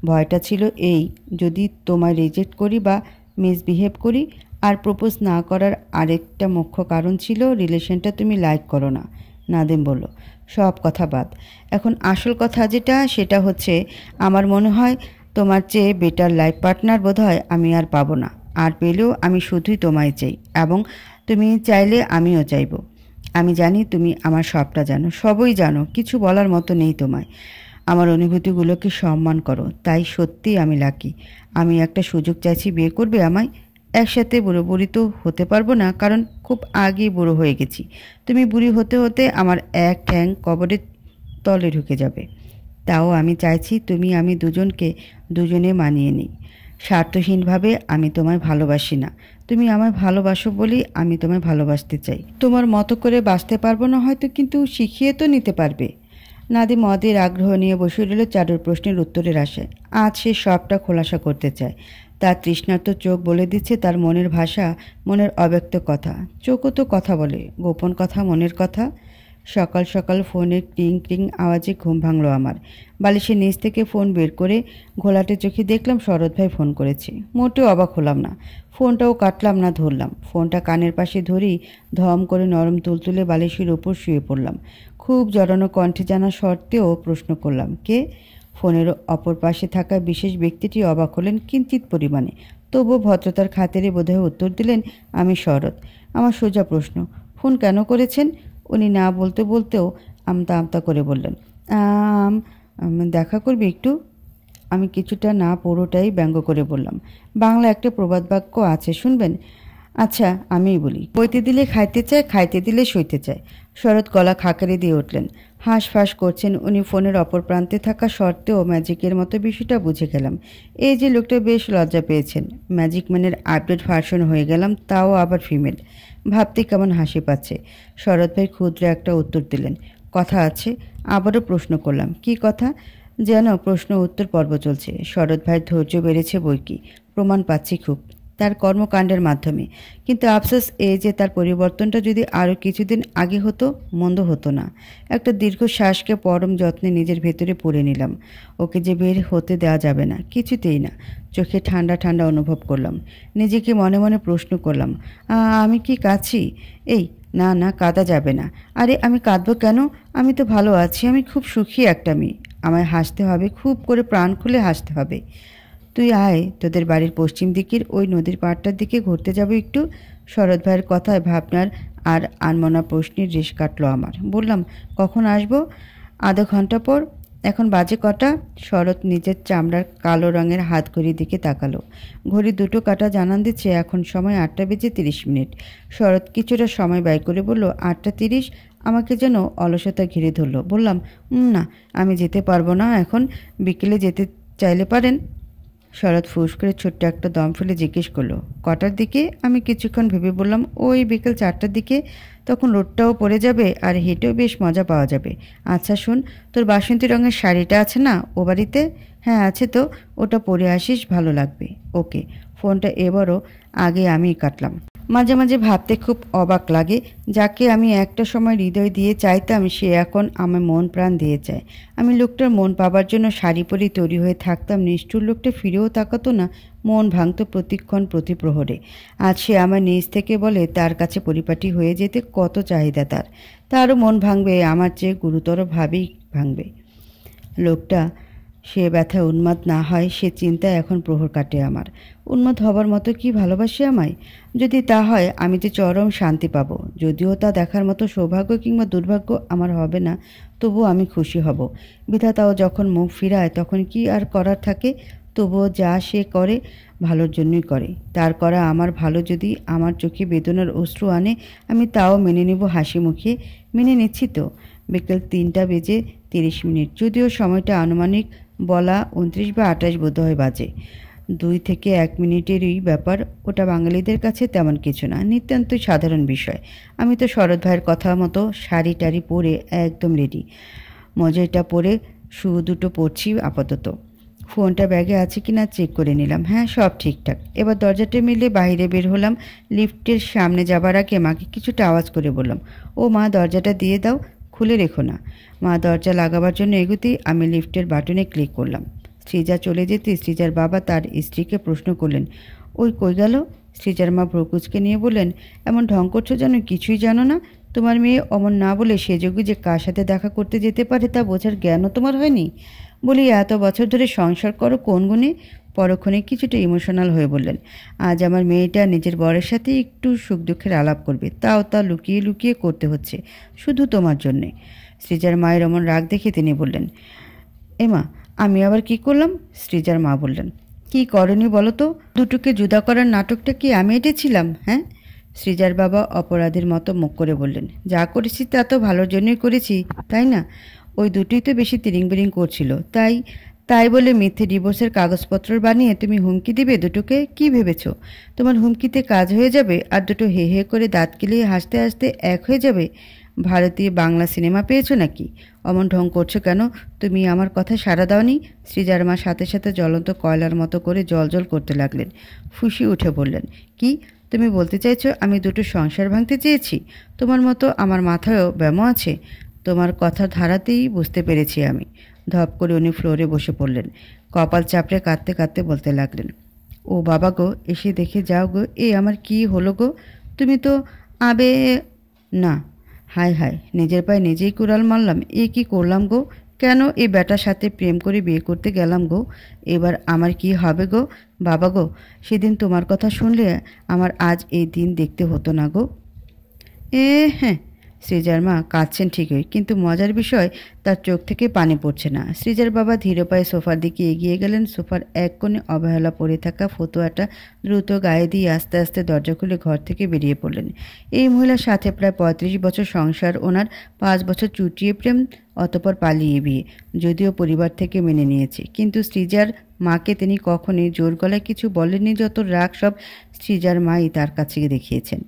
ভয়টা ছিল এই, যদি তোমায় রিজেক্ট করি বা মিসবিহেভ করি। আর প্রপোজ না করার আরেকটা মুখ্য কারণ ছিল রিলেশনটা তুমি লাইক করো না। নাদিম বলল, সব কথা বাদ, এখন আসল কথা যেটা, সেটা হচ্ছে আমার মনে হয় তোমার চেয়ে বেটার লাইফ পার্টনার বোধহয় আমি আর পাবো না। আর পেলেও আমি শুধুই তোমায় চাই, এবং তুমি চাইলে আমিও চাইব। আমি জানি তুমি আমার সবটা জানো, সবই জানো, কিছু বলার মতো নেই তোমায়। আমার অনুভূতিগুলোকে সম্মান করো, তাই সত্যিই আমি লাকি। আমি একটা সুযোগ চাইছি, বিয়ে করবে আমায়? একসাথে বুড়ো বুড়ি তো হতে পারবো না, কারণ খুব আগেই বুড়ো হয়ে গেছি। তুমি বুড়ি হতে হতে আমার এক ঠ্যাং কবরের তলে ঢুকে যাবে। তাও আমি চাইছি তুমি আমি দুজনে মানিয়ে নিই। স্বার্থহীনভাবে আমি তোমায় ভালোবাসি না, তুমি আমায় ভালোবাসো বলেই আমি তোমায় ভালোবাসতে চাই। তোমার মতো করে বাঁচতে পারবো না হয়তো, কিন্তু শিখিয়ে তো নিতে পারবে। নাদিম মদের আগ্রহ নিয়ে বসে রইল চারুর প্রশ্নের উত্তরের আশায়। আজ সে সবটা খোলাসা করতে চায়। তার তৃষ্ণার্ত চোখ বলে দিচ্ছে তার মনের ভাষা, মনের অব্যক্ত কথা। চোখও তো কথা বলে, গোপন কথা, মনের কথা। সকাল সকাল ফোনের ক্রিং ক্রিং আওয়াজে ঘুম ভাঙল আমার। বালিশের নিচ থেকে ফোন বের করে ঘোলাটে চোখে দেখলাম শরৎ ভাই ফোন করেছে। মোটেও অবাক হলাম না, ফোনটাও কাটলাম না, ধরলাম। ফোনটা কানের পাশে ধরেই ধম করে নরম তুলতুলে বালিশের ওপর শুয়ে পড়লাম। খুব জড়ানো কণ্ঠে জানা সত্ত্বেও প্রশ্ন করলাম, কে? ফোনের অপর পাশে থাকা বিশেষ ব্যক্তিটি অবাক হলেন কিঞ্চিত পরিমাণে, তবুও ভদ্রতার খাতিরে বোধহয় উত্তর দিলেন, আমি শরৎ। আমার সোজা প্রশ্ন, ফোন কেন করেছেন? উনি না বলতে বলতেও আমতা আমতা করে বললেন, দেখা করবি একটু? আমি কিছুটা না পুরোটাই ব্যঙ্গ করে বললাম, বাংলা একটা প্রবাদ বাক্য আছে, শুনবেন? আচ্ছা আমিই বলি, বইতে দিলে খাইতে চায়, খাইতে দিলে সইতে চায়। শরৎ গলা খাকারি দিয়ে উঠলেন। হাঁসফাঁস করছেন উনি ফোনের অপর প্রান্তে থাকা সত্ত্বেও ম্যাজিকের মতো বিষয়টা বুঝে গেলাম। এই যে লোকটা বেশ লজ্জা পেয়েছেন। ম্যাজিক ম্যানের আপডেট ভার্সন হয়ে গেলাম, তাও আবার ফিমেল। ভাবতে কেমন হাসি পাচ্ছে। শরৎ ভাই ক্ষুদ্র একটা উত্তর দিলেন। কথা আছে? আবারও প্রশ্ন করলাম। কি কথা? যেন প্রশ্ন উত্তর পর্ব চলছে। শরৎ ভাইয়ের ধৈর্য বেড়েছে বইকি, প্রমাণ পাচ্ছি খুব তার কর্মকাণ্ডের মাধ্যমে। কিন্তু আফসোস এই যে তার পরিবর্তনটা যদি আরও কিছুদিন আগে হতো মন্দ হতো না। একটা দীর্ঘ শ্বাসকে পরম যত্নে নিজের ভেতরে পড়ে নিলাম। ওকে যে বের হতে দেওয়া যাবে না, কিছুতেই না। চোখে ঠান্ডা ঠান্ডা অনুভব করলাম। নিজেকে মনে মনে প্রশ্ন করলাম, আমি কি কাঁদছি? এই না না, কাঁদা যাবে না। আরে আমি কাঁদবো কেন? আমি তো ভালো আছি, আমি খুব সুখী একটা মেয়ে। আমায় হাসতে হবে, খুব করে প্রাণ খুলে হাসতে হবে। তুই আয়, তোদের বাড়ির পশ্চিম দিকের ওই নদীর পাড়টার দিকে ঘুরতে যাবো একটু। শরৎ ভাইয়ের কথায় ভাবনার আর আনমনা প্রশ্নের রেশ কাটলো আমার। বললাম, কখন আসবো? আধা ঘন্টা পর। এখন বাজে কটা? শরৎ নিজের চামড়ার কালো রঙের হাত ঘড়ির দিকে তাকালো। ঘড়ি দুটো কাটা জানান দিচ্ছে এখন সময় 8:30। শরৎ কিছুটা সময় ব্যয় করে বলল, 8:30। আমাকে যেন অলসতা ঘিরে ধরলো। বললাম, না, আমি যেতে পারবো না এখন। বিকেলে যেতে চাইলে পারেন। শরৎ ফুস করে ছোট্ট একটা দম ফেলে জিজ্ঞেস করলো, কটার দিকে? আমি কিছুক্ষণ ভেবে বললাম, ওই বিকেল 4টার দিকে। তখন রোদটাও পড়ে যাবে আর হেঁটেও বেশ মজা পাওয়া যাবে। আচ্ছা শোন, তোর বাসন্তী রঙের শাড়িটা আছে না ও বাড়িতে? হ্যাঁ আছে তো, ওটা পরে আসিস, ভালো লাগবে। ওকে। ফোনটা এবারও আগে আমিই কাটলাম। মাঝে মাঝে ভাবতে খুব অবাক লাগে, যাকে আমি একটা সময় হৃদয় দিয়ে চাইতাম সে এখন আমার মন প্রাণ দিয়ে চায়। আমি লোকটার মন পাবার জন্য শাড়ি পরে তৈরি হয়ে থাকতাম, নিষ্ঠুর লোকটা ফিরেও তাকাতো না, মন ভাঙত প্রতিক্ষণ প্রতি প্রহরে। আজ সে আমার নিজ থেকে বলে তার কাছে পরিপাটি হয়ে যেতে কত চাহিদা তার। তারও মন ভাঙবে, আমার চেয়ে গুরুতরভাবেই ভাঙবে। লোকটা সে ব্যথায় উন্মাদ না হয় সে চিন্তায় এখন প্রহর কাটে আমার। উন্মাদ হবার মতো কি ভালোবাসে আমায়? যদি তা হয় আমি যে চরম শান্তি পাব। যদিও তা দেখার মতো সৌভাগ্য কিংবা দুর্ভাগ্য আমার হবে না, তবুও আমি খুশি হব। বিধাতাও যখন মুখ ফিরায় তখন কি আর করার থাকে? তবুও যা সে করে ভালোর জন্যই করে। তার করা আমার ভালো যদি আমার চোখে বেদনার অশ্রু আনে, আমি তাও মেনে নেব হাসি মুখে। মেনে নিচ্ছি তো। বিকেল 3:30। যদিও সময়টা আনুমানিক বলা 29 বা 28 বোধহয় বাজে। 2 থেকে 1 মিনিটেরই ব্যাপার। ওটা বাঙালিদের কাছে তেমন কিছু না, নিতান্তই সাধারণ বিষয়। আমি তো শরৎ ভাইয়ের কথা মতো শাড়ি টাড়ি পরে একদম রেডি। মজাইটা পরে শু দুটো পরছি আপাতত। ফোনটা ব্যাগে আছে কিনা চেক করে নিলাম। হ্যাঁ, সব ঠিকঠাক। এবার দরজাটা মিলে বাইরে বের হলাম। লিফটের সামনে যাবার আগে মাকে কিছুটা আওয়াজ করে বললাম, ও মা, দরজাটা দিয়ে দাও, খুলে রেখো না। মা দরজা লাগাবার জন্য এগোতেই আমি লিফটের বাটনে ক্লিক করলাম। সৃজা চলে যেতে সৃজার বাবা তার স্ত্রীকে প্রশ্ন করলেন, ওই কই গেল? সৃজার মা ভ্রকুচকে নিয়ে বললেন, এমন ঢং করছো যেন কিছুই জানো না। তোমার মেয়ে অমন না বলে সে যোগ্য যে কার সাথে দেখা করতে যেতে পারে তা বোঝার জ্ঞানও তোমার হয়নি। বলি, এত বছর ধরে সংসার করো কোন গুণে? পরক্ষণে কিছুটা ইমোশনাল হয়ে বললেন, আজ আমার মেয়েটা নিজের বরের সাথে একটু সুখ দুঃখের আলাপ করবে, তাও তা লুকিয়ে লুকিয়ে করতে হচ্ছে, শুধু তোমার জন্যে। সৃজার মায়ের অমন রাগ দেখে তিনি বললেন, এমা, আমি আবার কি করলাম? সৃজার মা বললেন, কি করনি বলো তো? দুটোকে জুদা করার নাটকটা কি আমি এঁটেছিলাম? হ্যাঁ? সৃজার বাবা অপরাধীর মতো মুখ করে বললেন, যা করেছি তা তো ভালোর জন্যই করেছি, তাই না? ওই দুটোই তো বেশি তিরিং বিরিং করছিল, তাই তাই বলে মিথ্যে ডিভোর্সের কাগজপত্র বানিয়ে তুমি হুমকি দিবে দুটোকে? কি ভেবেছ তোমার হুমকিতে কাজ হয়ে যাবে আর দুটো হে হে করে দাঁত কিলিয়ে হাসতে হাসতে এক হয়ে যাবে? ভারতীয় বাংলা সিনেমা পেয়েছো নাকি? অমন ঢং করছো কেন? তুমি আমার কথা সাড়া দাওনি? সৃজার মা সাথে সাথে জ্বলন্ত কয়লার মতো করে জল করতে লাগলেন। ফুঁসি উঠে বললেন, কি তুমি বলতে চাইছো আমি দুটো সংসার ভাঙতে চেয়েছি? তোমার মতো আমার মাথায়ও ব্যামো আছে। তোমার কথার ধারাতেই বুঝতে পেরেছি আমি। ধপ করে উনি ফ্লোরে বসে পড়লেন। কপাল চাপড়ে কাঁদতে কাঁদতে বলতে লাগলেন, ও বাবা গো, এসে দেখে যাও গো, এ আমার কি হলো গো? তুমি তো আবে না। হায় হায়, নিজের পায়ে নিজেই কুড়াল মারলাম। এ কি করলাম গো? কেন এই ব্যাটার সাথে প্রেম করে বিয়ে করতে গেলাম গো? এবার আমার কি হবে গো? বাবা গো, সেদিন তোমার কথা শুনলে আমার আজ এই দিন দেখতে হতো না গো। হ্যাঁ, সৃজার মা কাঁদছেন ঠিকই, কিন্তু মজার বিষয় তার চোখ থেকে পানি পড়ছে না। সৃজার বাবা ধীর পায়ে সোফার দিকে এগিয়ে গেলেন। সোফার এক কোণে অবহেলা পড়ে থাকা ফতুয়াটা দ্রুত গায়ে দিয়ে আস্তে আস্তে দরজা খুলে ঘর থেকে বেরিয়ে পড়লেন। এই মহিলার সাথে প্রায় ৩৫ বছর সংসার, ওনার ৫ বছর চুটিয়ে প্রেম, অতপর পালিয়ে বিয়ে। যদিও পরিবার থেকে মেনে নিয়েছে, কিন্তু সৃজার মাকে তিনি কখনোই জোর গলায় কিছু বলেননি। যত রাগ সব সৃজার মাই তার কাছে দেখিয়েছেন।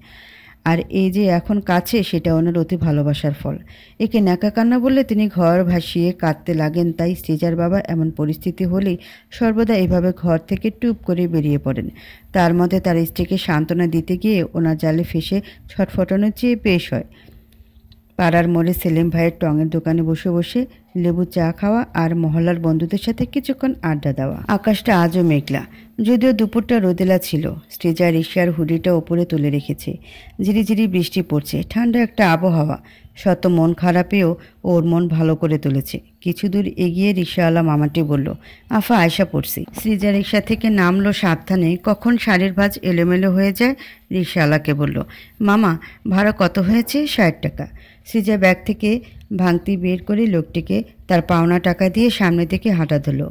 আর এই যে এখন কাছে, সেটা ওনার অতি ভালোবাসার ফল। একে ন্যাকা কান্না বললে তিনি ঘর ভাসিয়ে কাঁদতে লাগেন। তাই সৃজার বাবা এমন পরিস্থিতি হলেই সর্বদা এভাবে ঘর থেকে টুপ করে বেরিয়ে পড়েন। তার মধ্যে তার স্ত্রীকে সান্ত্বনা দিতে গিয়ে ওনার জালে ফেসে ছটফটানোর চেয়ে বেশ হয় পাড়ার মোড়ে সেলিম ভাইয়ের টঙের দোকানে বসে বসে লেবু চা খাওয়া আর মহল্লার বন্ধুদের সাথে কিছুক্ষণ আড্ডা দেওয়া। আকাশটা আজও মেঘলা, যদিও দুপুরটা রোদেলা ছিল। সৃজা রিক্সার হুডিটা ওপরে তুলে রেখেছে। ঝিরিঝিরি বৃষ্টি পড়ছে, ঠান্ডা একটা আবহাওয়া। শত মন খারাপেও ওর মন ভালো করে তুলেছে। কিছু দূর এগিয়ে রিক্সাওয়ালা মামাটি বলল, আফা আয়সা পড়ছি। সৃজা রিক্সা থেকে নামলো সাবধানে। কখন শাড়ির ভাঁজ এলোমেলো হয়ে যায়। রিক্সাওয়ালাকে বলল, মামা ভাড়া কত হয়েছে? ৬০ টাকা। সৃজা ব্যাগ থেকে ভাঙতি বের করে লোকটিকে তার পাওনা টাকা দিয়ে সামনে থেকে হাঁটা দিল।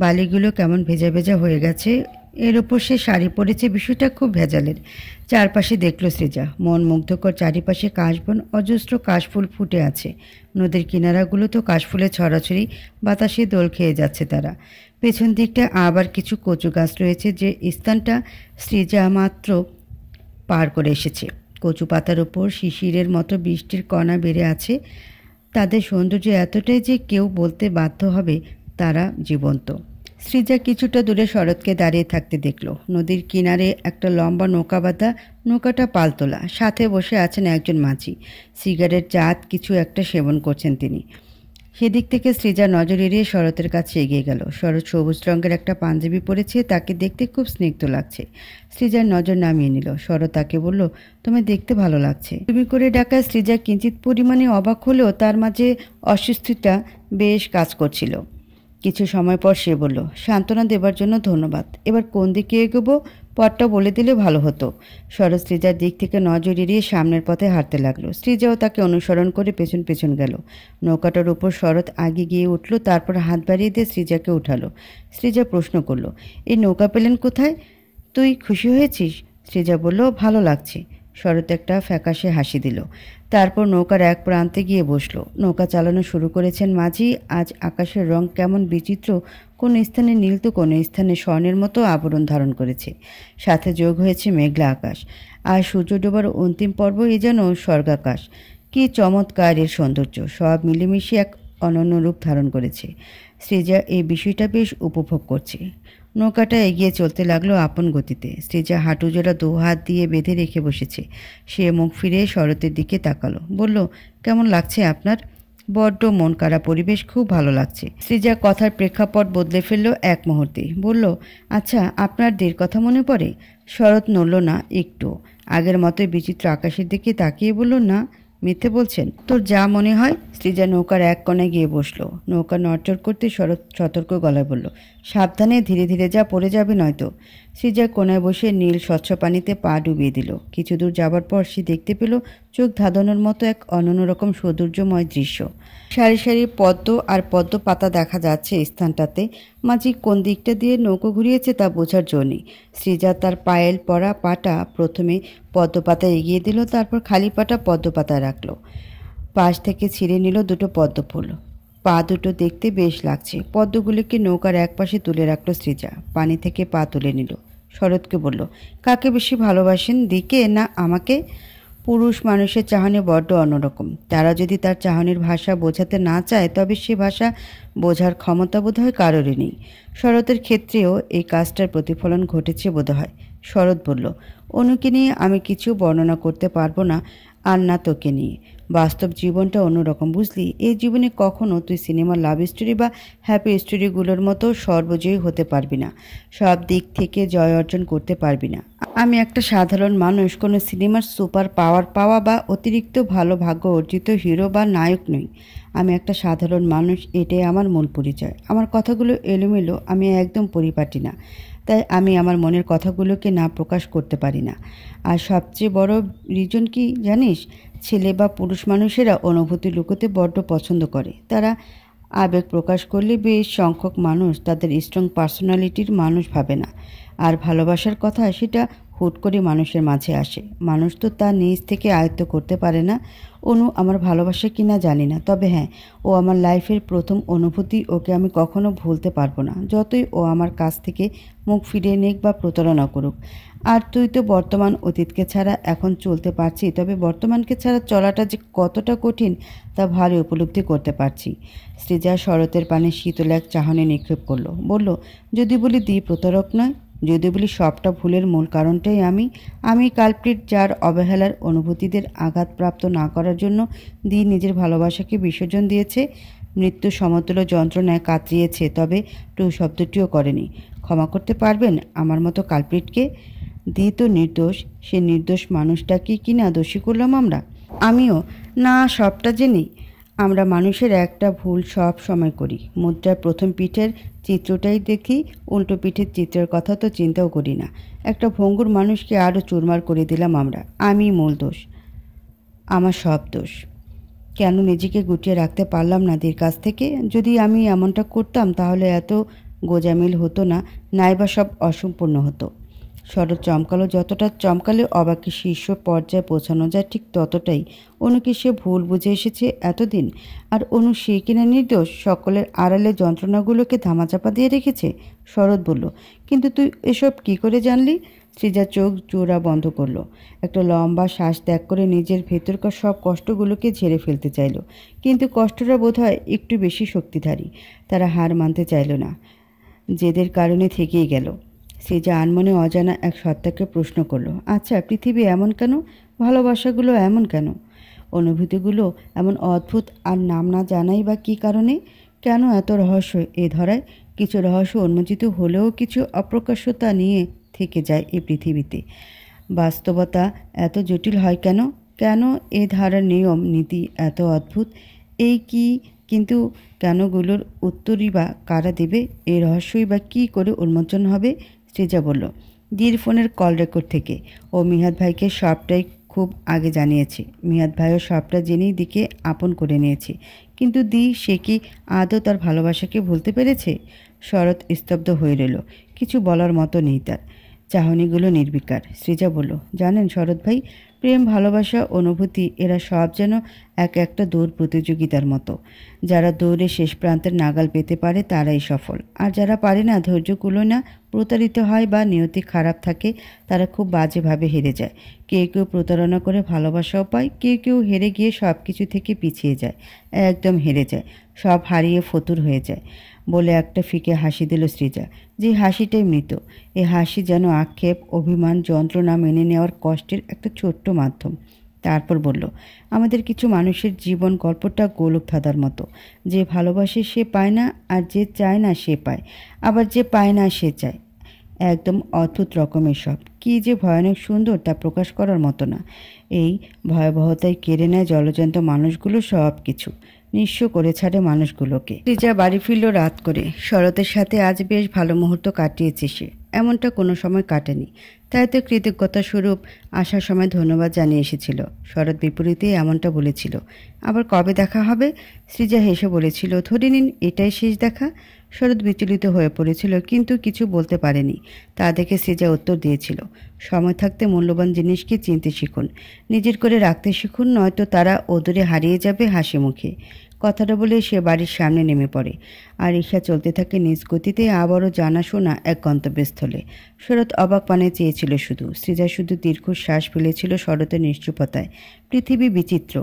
বালিগুলো কেমন ভেজা ভেজা হয়ে গেছে। এর ওপর সে শাড়ি পরেছে, বিষয়টা খুব ভেজালের। চারপাশে দেখল সৃজা, মন মুগ্ধকর। চারিপাশে কাশবন, অজস্র কাশফুল ফুটে আছে। নদীর কিনারাগুলো তো কাশফুলে ছড়াছড়ি, বাতাসে দোল খেয়ে যাচ্ছে তারা। পেছন দিকটা আবার কিছু কচু গাছ রয়েছে, যে স্থানটা সৃজা মাত্র পার করে এসেছে। কচু পাতার উপর শিশিরের মতো বৃষ্টির কণা বেড়ে আছে। তাদের সৌন্দর্য এতটাই যে কেউ বলতে বাধ্য হবে তারা জীবন্ত। সৃজা কিছুটা দূরে শরৎকে দাঁড়িয়ে থাকতে দেখল। নদীর কিনারে একটা লম্বা নৌকা বাঁধা, নৌকাটা পালতোলা। সাথে বসে আছেন একজন মাঝি। সিগারেট জাত কিছু একটা সেবন করছেন তিনি। সেদিক থেকে সৃজা নজর এড়িয়ে শরতের কাছে এগিয়ে গেল। শরৎ সবুজ রঙের একটা পাঞ্জাবি পরেছে, তাকে দেখতে খুব স্নিগ্ধ লাগছে। সৃজার নজর নামিয়ে নিল। শরৎ তাকে বলল, তোমায় দেখতে ভালো লাগছে। তুমি করে ডাকায় সৃজা কিঞ্চিত পরিমাণে অবাক হলেও তার মাঝে অস্বস্তিটা বেশ কাজ করছিল। কিছু সময় পর সে বলল, সান্ত্বনা দেবার জন্য ধন্যবাদ। এবার কোন দিকে এগোবো পথটা বলে দিলে ভালো হতো। শরৎ সৃজার দিক থেকে নজর এড়িয়ে সামনের পথে হাঁটতে লাগলো। সৃজাও তাকে অনুসরণ করে পেছন পেছন গেল। নৌকাটার উপর শরৎ আগে গিয়ে উঠল, তারপর হাত বাড়িয়ে দিয়ে সৃজাকে উঠালো। সৃজা প্রশ্ন করল, এই নৌকা পেলেন কোথায়? তুই খুশি হয়েছিস? সৃজা বলল, ভালো লাগছে। শরৎ একটা ফ্যাকাশে হাসি দিল। তারপর নৌকার এক প্রান্তে গিয়ে বসলো। নৌকা চালানো শুরু করেছেন মাঝি। আজ আকাশের রং কেমন বিচিত্র। কোনো স্থানে নীল তো কোনো স্থানে স্বর্ণের মতো আবরণ ধারণ করেছে। সাথে যোগ হয়েছে মেঘলা আকাশ। আর সূর্য ডোবার অন্তিম পর্ব এ যেন স্বর্গাকাশ। কি চমৎকার এর সৌন্দর্য! সব মিলেমিশে এক অনন্য রূপ ধারণ করেছে। সৃজা এই বিষয়টা বেশ উপভোগ করছে। নৌকাটা এগিয়ে চলতে লাগলো আপন গতিতে। সৃজা হাঁটুজোড়া ২ হাত দিয়ে বেঁধে রেখে বসেছে। সে মুখ ফিরে শরতের দিকে তাকালো। বলল, কেমন লাগছে আপনার? বড্ড মন কাড়া পরিবেশ, খুব ভালো লাগছে। সৃজা কথার প্রেক্ষাপট বদলে ফেলল এক মুহূর্তে। বলল, আচ্ছা আপনার দের কথা মনে পড়ে? শরৎ নড়ল না একটু। আগের মতোই বিচিত্র আকাশের দিকে তাকিয়ে বলল, না। মিথ্যে বলছেন? তোর যা মনে হয়। সৃজা নৌকার এক কোণায় গিয়ে বসলো। নৌকা নড়চড় করতে শরৎ সতর্ক গলায় বলল, সাবধানে, ধীরে ধীরে যা, পড়ে যাবে নয়তো। সৃজা কোণায় বসে নীল স্বচ্ছ পানিতে পা ডুবিয়ে দিল। কিছু দূর যাবার পর সে দেখতে পেল চোখ ধাঁধানোর মতো এক অনন্য রকম সৌন্দর্যময় দৃশ্য। সারি সারি পদ্ম আর পদ্ম পাতা দেখা যাচ্ছে স্থানটাতে। মাঝি কোন দিকটা দিয়ে নৌকো ঘুরিয়েছে তা বোঝার জন্যে সৃজা তার পায়েল পরা পাটা প্রথমে পদ্ম পাতায় এগিয়ে দিল, তারপর খালি পাটা পদ্ম পাতায় রাখলো। পাশ থেকে ছিঁড়ে নিল দুটো পদ্ম ফুল। পা দুটো দেখতে বেশ লাগছে। পদ্মগুলিকে নৌকার এক পাশে তুলে রাখলো সৃজা। পানি থেকে পা তুলে নিল। শরৎকে বলল, কাকে বেশি ভালোবাসেন, দিকে না আমাকে? পুরুষ মানুষের চাহনি বড্ড অন্যরকম। তারা যদি তার চাহনির ভাষা বোঝাতে না চায়, তবে সে ভাষা বোঝার ক্ষমতা বোধহয় কারোরই নেই। শরতের ক্ষেত্রেও এই কাজটার প্রতিফলন ঘটেছে বোধহয়। শরৎ বলল, অনুকে নিয়ে আমি কিছু বর্ণনা করতে পারবো না, আর না তোকে নিয়ে। বাস্তব জীবনটা অন্যরকম, বুঝলি? এই জীবনে কখনো তুই সিনেমার লাভ স্টোরি বা হ্যাপি স্টোরিগুলোর মতো সর্বজয়ী হতে পারবি না। সব দিক থেকে জয় অর্জন করতে পারবি না। আমি একটা সাধারণ মানুষ, কোনো সিনেমার সুপার পাওয়ার পাওয়া বা অতিরিক্ত ভালো ভাগ্য অর্জিত হিরো বা নায়ক নই। আমি একটা সাধারণ মানুষ, এটাই আমার মূল পরিচয়। আমার কথাগুলো এলোমেলো, আমি একদম পরিপাটি না। তাই আমি আমার মনের কথাগুলোকে না প্রকাশ করতে পারি না। আর সবচেয়ে বড় রিজন কি জানিস? ছেলে বা পুরুষ মানুষেরা অনুভূতি লুকোতে বড্ড পছন্দ করে। তারা আবেগ প্রকাশ করলে বেশ সংখ্যক মানুষ তাদের স্ট্রং পার্সোনালিটির মানুষ ভাবে না। আর ভালোবাসার কথা সেটা হুট করে মানুষের মাঝে আসে। মানুষ তো তার নিজ থেকে আয়ত্ত করতে পারে না। অনু আমার ভালোবাসা কিনা জানি না, তবে হ্যাঁ, ও আমার লাইফের প্রথম অনুভূতি। ওকে আমি কখনো ভুলতে পারবো না, যতই ও আমার কাছ থেকে মুখ ফিরিয়ে নিক বা প্রতারণা করুক। আর তুই তো বর্তমান অতীতকে ছাড়া এখন চলতে পারছি, তবে বর্তমানকে ছাড়া চলাটা যে কতটা কঠিন তা ভালো উপলব্ধি করতে পারছি। সৃজা শরতের পানে শীতল এক চাহনি নিক্ষেপ করলো, বলল, যদি বলি দি প্রতারক নয়, যদি বলি সবটা ভুলের মূল কারণটাই আমি কালপ্রিট, যার অবহেলার অনুভূতিদের আঘাতপ্রাপ্ত না করার জন্য দি নিজের ভালোবাসাকে বিসর্জন দিয়েছে, মৃত্যু সমতুল্য যন্ত্রণায় কাতরিয়েছে, তবে টু শব্দটিও করেনি। ক্ষমা করতে পারবেন আমার মতো কালপ্রিটকে? দি তো নির্দোষ। সে নির্দোষ মানুষটাকে কিনা দোষী করলাম আমরা? আমিও না, সবটা জেনেই। আমরা মানুষের একটা ভুল সব সময় করি। মুদ্রার প্রথম পিঠের চিত্রটাই দেখি, উল্টো পিঠের চিত্রের কথা তো চিন্তাও করি না। একটা ভঙ্গুর মানুষকে আরও চুরমার করে দিলাম আমরা। আমি মূল দোষ, আমার সব দোষ। কেন নিজেকে গুটিয়ে রাখতে পারলাম না দির কাছ থেকে? যদি আমি এমনটা করতাম তাহলে এত গোজামিল হতো না, নাইবা সব অসম্পূর্ণ হতো। শরৎ চমকালো, যতটা চমকালে অবাকে শীর্ষ পর্যায়ে পৌঁছানো যায় ঠিক ততটাই। অনুকে সে ভুল বুঝে এসেছে এতদিন, আর অনু সে কিনা নির্দোষ, সকলের আড়ালে যন্ত্রণাগুলোকে ধামাচাপা দিয়ে রেখেছে। শরৎ বলল, কিন্তু তুই এসব কি করে জানলি? সৃজা চোখ জোড়া বন্ধ করলো, একটা লম্বা শ্বাস ত্যাগ করে নিজের ভেতরকার সব কষ্টগুলোকে ঝেড়ে ফেলতে চাইল। কিন্তু কষ্টটা বোধহয় একটু বেশি শক্তিধারী। তারা হার মানতে চাইল না, জেদের কারণে থেকেই গেল। সৃজা আনমনে অজানা এক সত্তাকে প্রশ্ন করলো, আচ্ছা পৃথিবী এমন কেন? ভালোবাসাগুলো এমন কেন? অনুভূতিগুলো এমন অদ্ভুত, আর নাম না জানাই বা কী কারণে? কেন এত রহস্য এ ধরায়? কিছু রহস্য উন্মোচিত হলেও কিছু অপ্রকাশ্যতা নিয়ে থেকে যায় এই পৃথিবীতে। বাস্তবতা এত জটিল হয় কেন? কেন এ ধারার নিয়ম নীতি এত অদ্ভুত? এই কি কিন্তু কেনগুলোর উত্তরই বা কারা দেবে? এই রহস্যই বা কী করে উন্মোচন হবে? সৃজা বলল, দির ফোনের কল রেকর্ড থেকে। ও মিহাদ ভাইকে সবটাই খুব আগে জানিয়েছে। মিহাদ ভাইও সবটা জেনেই দিকে আপন করে নিয়েছে। কিন্তু দি, সে কি আদৌ তার ভালোবাসাকে ভুলতে পেরেছে? শরৎ স্তব্ধ হয়ে রইল, কিছু বলার মতো নেই তার। চাহনিগুলো নির্বিকার। সৃজা বলল, জানেন শরৎ ভাই, প্রেম, ভালোবাসা, অনুভূতি, এরা সব যেন একটা দৌড় প্রতিযোগিতার মতো। যারা দৌড়ে শেষ প্রান্তের নাগাল পেতে পারে তারাই সফল, আর যারা পারে না, ধৈর্য কুলোয় না, প্রতারিত হয় বা নিয়তি খারাপ থাকে, তারা খুব বাজেভাবে হেরে যায়। কেউ কেউ প্রতারণা করে ভালোবাসাও পায়, কেউ কেউ হেরে গিয়ে সব কিছু থেকে পিছিয়ে যায়, একদম হেরে যায়, সব হারিয়ে ফতুর হয়ে যায়। বলে একটা ফিকে হাসি দিল সৃজা, যে হাসিটাই মৃত। এ হাসি যেন আক্ষেপ, অভিমান, যন্ত্রণা মেনে নেওয়ার কষ্টের একটা ছোট্ট মাধ্যম। তারপর বলল, আমাদের কিছু মানুষের জীবন গল্পটা গোলক ধাঁধার মতো। যে ভালোবাসে সে পায় না, আর যে চায় না সে পায়, আবার যে পায় না সে চায়। একদম অদ্ভুত রকমের সব। কী যে ভয়ানক সুন্দর তা প্রকাশ করার মতো না। এই ভয়াবহতায় কেড়ে নেয় জলজন্ত মানুষগুলো সব কিছু, নিঃস্ব করে ছাড়ে মানুষগুলোকে। সৃজা বাড়ি ফিরল রাত করে। শরতের সাথে আজ বেশ ভালো মুহূর্ত কাটিয়েছে সে, এমনটা কোনো সময় কাটেনি। তাই তো কৃতজ্ঞতা স্বরূপ আসার সময় ধন্যবাদ জানিয়ে এসেছিল। শরৎ বিপরীতে এমনটা বলেছিল। আবার কবে দেখা হবে? সৃজা হেসে বলেছিল, ধরে নিন এটাই শেষ দেখা। শরৎ বিচলিত হয়ে পড়েছিল, কিন্তু কিছু বলতে পারেনি। তা দেখে সৃজা উত্তর দিয়েছিল, সময় থাকতে মূল্যবান জিনিসকে চিনতে শিখুন, নিজের করে রাখতে শিখুন, নয়তো তারা অদূরে হারিয়ে যাবে হাসি মুখে। কথাটা বলে সে বাড়ির সামনে নেমে পড়ে, আর রিক্সা চলতে থাকে নিজ গতিতে আবারও জানাশোনা এক গন্তব্যস্থলে। শরৎ অবাক পানে চেয়েছিল শুধু। সৃজা শুধু দীর্ঘশ্বাস ফেলেছিল শরতের নিশ্চুপতায়। পৃথিবী বিচিত্র,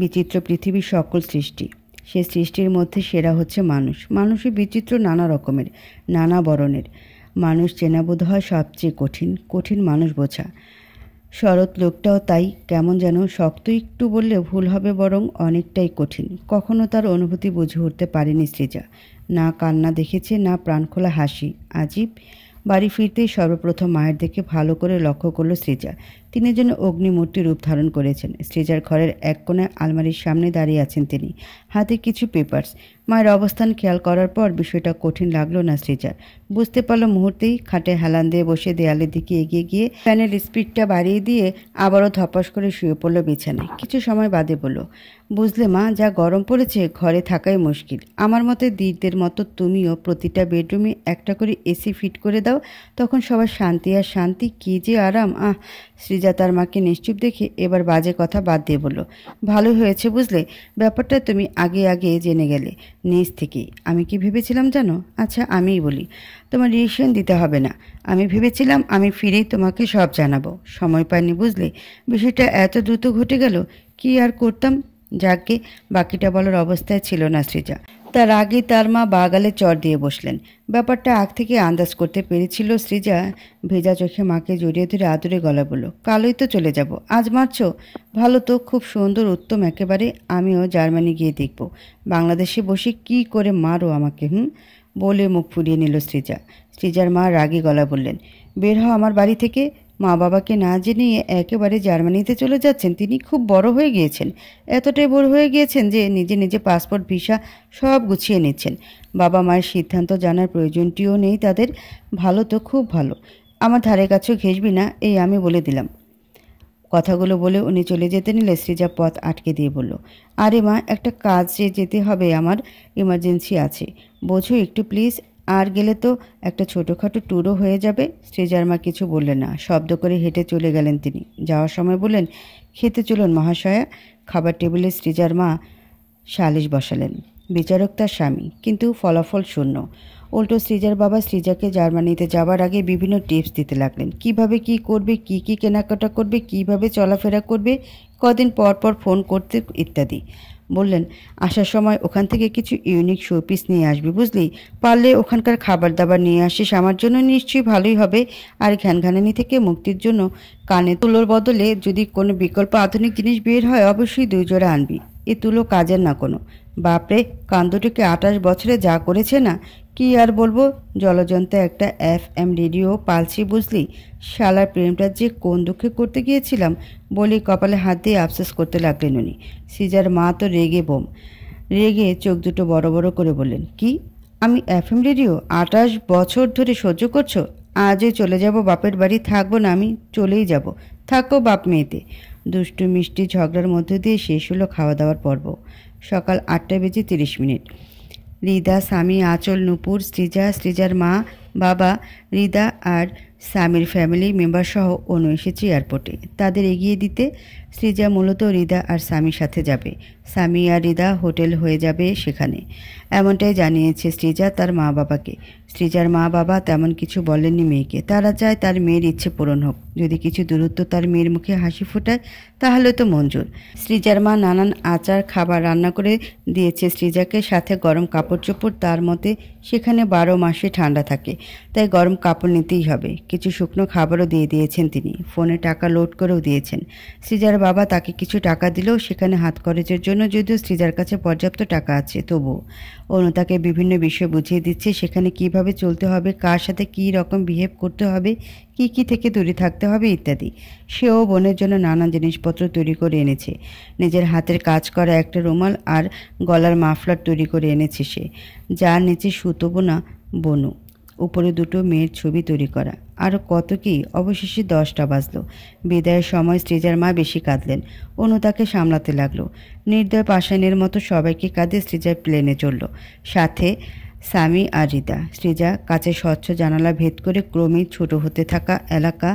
বিচিত্র পৃথিবীর সকল সৃষ্টি। সে সৃষ্টির মধ্যে সেরা হচ্ছে মানুষ। মানুষই বিচিত্র, নানা রকমের, নানা বরণের। মানুষ চেনা বোধ হয় সবচেয়ে কঠিন, কঠিন মানুষ বোঝা। শরৎ লোকটাও তাই, কেমন যেন শক্ত, একটু বললে ভুল হবে, বরং অনেকটাই কঠিন। কখনো তার অনুভূতি বুঝে উঠতে পারেনি সৃজা। না কান্না দেখেছে, না প্রাণখোলা হাসি। আজীব। বাড়ি ফিরতেই সর্বপ্রথম মায়ের দিকে ভালো করে লক্ষ্য করল সৃজা। তিনি যেন অগ্নিমূর্তি রূপ ধারণ করেছেন। সৃজার ঘরের এক কোণে আলমারির সামনে দাঁড়িয়ে আছেন তিনি, হাতে কিছু পেপারস। মায়ের অবস্থান খেয়াল করার পর বিষয়টা কঠিন লাগলো না সৃজার। বুঝতে পারলো মুহূর্তেই খাটে হেলান দিয়ে বসে দেয়ালের দিকে এগিয়ে গিয়ে ফ্যানের স্পিডটা বাড়িয়ে দিয়ে আবারও ধপাস করে শুয়ে পড়ল বিছানায়। কিছু সময় বাদে বলল, বুঝলে মা, যা গরম পড়েছে ঘরে থাকাই মুশকিল। আমার মতে দিদিদের মতো তুমিও প্রতিটা বেডরুমে একটা করে এসি ফিট করে দাও, তখন সবার শান্তি আর শান্তি, কী যে আরাম। সৃজা তার মাকে নিশ্চুপ দেখে এবার বাজে কথা বাদ দিয়ে বলল, ভালো হয়েছে বুঝলে, ব্যাপারটা তুমি আগে আগে জেনে গেলে নিজ থেকেই। আমি কি ভেবেছিলাম জানো? আচ্ছা আমিই বলি, তোমার রিয়েকশন দিতে হবে না। আমি ভেবেছিলাম আমি ফিরেই তোমাকে সব জানাবো, সময় পাইনি বুঝলে। বিষয়টা এত দ্রুত ঘটে গেল, কি আর করতাম। যাকে বাকিটা বলার অবস্থায় ছিল না সৃজা। তার আগে তার মা বাগালে চর দিয়ে বসলেন। ব্যাপারটা আগ থেকে আন্দাজ করতে পেরেছিল সৃজা। ভেজা চোখে মাকে জড়িয়ে ধরে আদুরে গলা বলল, কালই তো চলে যাব, আজ মারছো? ভালো তো, খুব সুন্দর, উত্তম একেবারে। আমিও জার্মানি গিয়ে দেখব। বাংলাদেশে বসে কি করে মারো আমাকে, বলে মুখ ফুরিয়ে নিল সৃজা। সৃজার মা রাগী গলা বললেন, বের হও আমার বাড়ি থেকে। মা বাবাকে না জেনে একেবারে জার্মানিতে চলে যাচ্ছেন। তিনি খুব বড় হয়ে গিয়েছেন, এতটাই বড় হয়ে গিয়েছেন যে নিজে নিজে পাসপোর্ট ভিসা সব গুছিয়ে নিচ্ছেন। বাবা মায়ের সিদ্ধান্ত জানার প্রয়োজনটিও নেই তাদের। ভালো তো, খুব ভালো। আমার ধারে কাছেও ঘেসবি না, এই আমি বলে দিলাম। কথাগুলো বলে উনি চলে যেতে নিলে সৃজা পথ আটকে দিয়ে বলল, আরে মা, একটা কাজে যেতে হবে, আমার ইমার্জেন্সি আছে, বোঝো একটু প্লিজ। আর গেলে তো একটা ছোটোখাটো ট্যুরও হয়ে যাবে। সৃজার মা কিছু বললেন না, শব্দ করে হেঁটে চলে গেলেন তিনি। যাওয়ার সময় বললেন, খেতে চলুন মহাশয়া। খাবার টেবিলে সৃজার মা সালিশ বসালেন। বিচারক তার স্বামী, কিন্তু ফলাফল শূন্য। উল্টো সৃজার বাবা সৃজাকে জার্মানিতে যাবার আগে বিভিন্ন টিপস দিতে লাগলেন। কিভাবে কি করবে, কি কি কেনাকাটা করবে, কিভাবে চলাফেরা করবে, কদিন পর পর ফোন করতে ইত্যাদি। বললেন, আসার সময় ওখান থেকে কিছু ইউনিক শোপিস নিয়ে আসবি বুঝলি। পারলে ওখানকার খাবার দাবার নিয়ে আসিস, আমার জন্য নিশ্চয়ই ভালোই হবে। আর ঘ্যানঘ্যানানি থেকে মুক্তির জন্য কানে তুলোর বদলে যদি কোনো বিকল্প আধুনিক জিনিস বের হয় অবশ্যই 2 জোড়া আনবি। এ তুলো কাজের না কোনো। বাপরে, কান্দটিকে 28 বছরে যা করেছে না, কি আর বলবো। জলজন্তে একটা FM রেডিও পালছি বুঝলি। শালার প্রেমটা যে কোন দুঃখে করতে গিয়েছিলাম বলি কপালে হাত দিয়ে আফসোস করতে লাগলেন উনি। সৃজার মা তো রেগে বোম। রেগে চোখ দুটো বড় বড় করে বললেন, কি? আমি FM রেডিও 28 বছর ধরে সহ্য করছো? আজই চলে যাব বাপের বাড়ি, থাকবো না আমি, চলেই যাব। থাকো বাপ মেয়েতে। দুষ্টু মিষ্টি ঝগড়ার মধ্য দিয়ে শেষ হলো খাওয়া দাওয়ার পর্ব। সকাল 8:30। রিদা, স্বামী, আঁচল, নূপুর, সৃজা, সৃজার মা, বাবা, রিদা আর স্বামীর ফ্যামিলি মেম্বার সহ অনু এসেছে এয়ারপোর্টে তাদের এগিয়ে দিতে। সৃজা মূলত রিদা আর স্বামীর সাথে যাবে। স্বামী আর রিদা হোটেল হয়ে যাবে সেখানে, এমনটাই জানিয়েছে সৃজা তার মা বাবাকে। সৃজার মা বাবা তেমন কিছু বলেননি মেয়েকে। তারা চায় তার মেয়ের ইচ্ছে পূরণ হোক। যদি কিছু দূরত্ব তার মেয়ের মুখে হাসি ফোটায় তাহলে তো মঞ্জুর। সৃজার মা নানান আচার খাবার রান্না করে দিয়েছে সৃজাকে, সাথে গরম কাপড় চোপড়। তার মতে সেখানে 12 মাসে ঠান্ডা থাকে, তাই গরম কাপড় নিতেই হবে। কিছু শুকনো খাবারও দিয়ে দিয়েছেন তিনি, ফোনে টাকা লোড করেও দিয়েছেন। সৃজার বাবা তাকে কিছু টাকা দিলেও সেখানে হাত খরচের জন্য, যদিও সৃজার কাছে পর্যাপ্ত টাকা আছে তবুও। অনু তাকে বিভিন্ন বিষয় বুঝিয়ে দিচ্ছে, সেখানে কিভাবে চলতে হবে, কার সাথে কী রকম বিহেভ করতে হবে, কি কি থেকে দূরে থাকতে হবে ইত্যাদি। সেও বোনের জন্য নানান জিনিসপত্র তৈরি করে এনেছে। নিজের হাতের কাজ করা একটা রুমাল আর গলার মাফলার তৈরি করে এনেছে সে, যার নিচে সুতো বোনা বনু, উপরে 2টো মেয়ের ছবি তৈরি করা, আরও কত কি। অবশেষে 10টা বাজলো। বিদায়ের সময় সৃজার মা বেশি কাঁদলেন। অনু তাকে সামলাতে লাগলো। নির্দয় পাষাণের মতো সবাইকে কাঁদে সৃজার প্লেনে চলল, সাথে স্বামী আর রিদা। সৃজা কাছে স্বচ্ছ জানালা ভেদ করে ক্রমেই ছোট হতে থাকা এলাকা,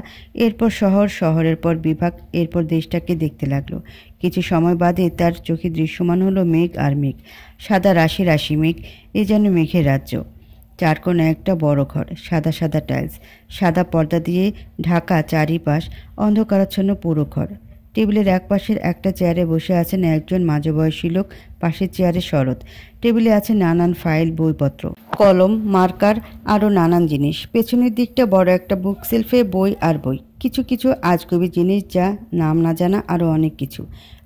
এরপর শহর, শহরের পর বিভাগ, এরপর দেশটাকে দেখতে লাগলো। কিছু সময় বাদে তার চোখে দৃশ্যমান হলো মেঘ আর মেঘ, সাদা রাশি রাশি মেঘ। এ যেন মেঘের রাজ্য। চারকোণে একটা বড় ঘর, সাদা সাদা টাইলস, সাদা পর্দা দিয়ে ঢাকা চারিপাশ, অন্ধকারাচ্ছন্ন পুরো ঘর। টেবিলের এক পাশের একটা চেয়ারে বসে আছেন একজন মাঝবয়সী লোক, পাশের চেয়ারে শরৎ। টেবিলে আছে নানান ফাইল, বইপত্র, কলম, মার্কার, আরও নানান জিনিস। পেছনের দিকটা বড় একটা বুক সেলফে বই আর বই, কিছু কিছু আজগুবি জিনিস, যা নাম না জানা আরও অনেক কিছু।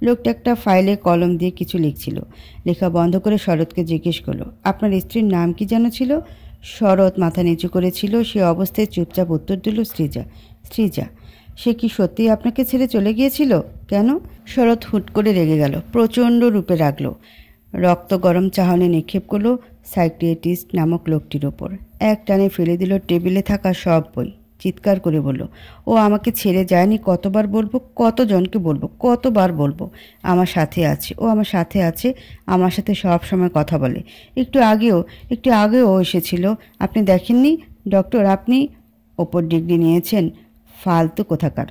লোকটা একটা ফাইলে কলম দিয়ে কিছু লিখছিল। লেখা বন্ধ করে শরৎকে জিজ্ঞেস করলো, আপনার স্ত্রীর নাম কি যেন ছিল? শরৎ মাথা নিচু করেছিল। সে অবস্থায় চুপচাপ উত্তর দিল, সৃজা। সৃজা। সে কি সত্যিই আপনাকে ছেড়ে চলে গিয়েছিল? কেন? শরৎ হুট করে রেগে গেল, প্রচণ্ড রূপে রাগল। রক্ত গরম চাহনি নিক্ষেপ করলো সাইকিয়াট্রিস্ট নামক লোকটির ওপর। এক টানে ফেলে দিল টেবিলে থাকা সব বই। চিৎকার করে বলল, ও আমাকে ছেড়ে যায়নি। কতবার বলবো, কতজনকে বলবো, কতবার বলবো? আমার সাথে আছে, ও আমার সাথে আছে, আমার সাথে সব সময় কথা বলে। একটু আগেও ও এসেছিল, আপনি দেখেননি? ডক্টর, আপনি ওপর ডিগ্রি নিয়েছেন, ফালতু কোথাকার।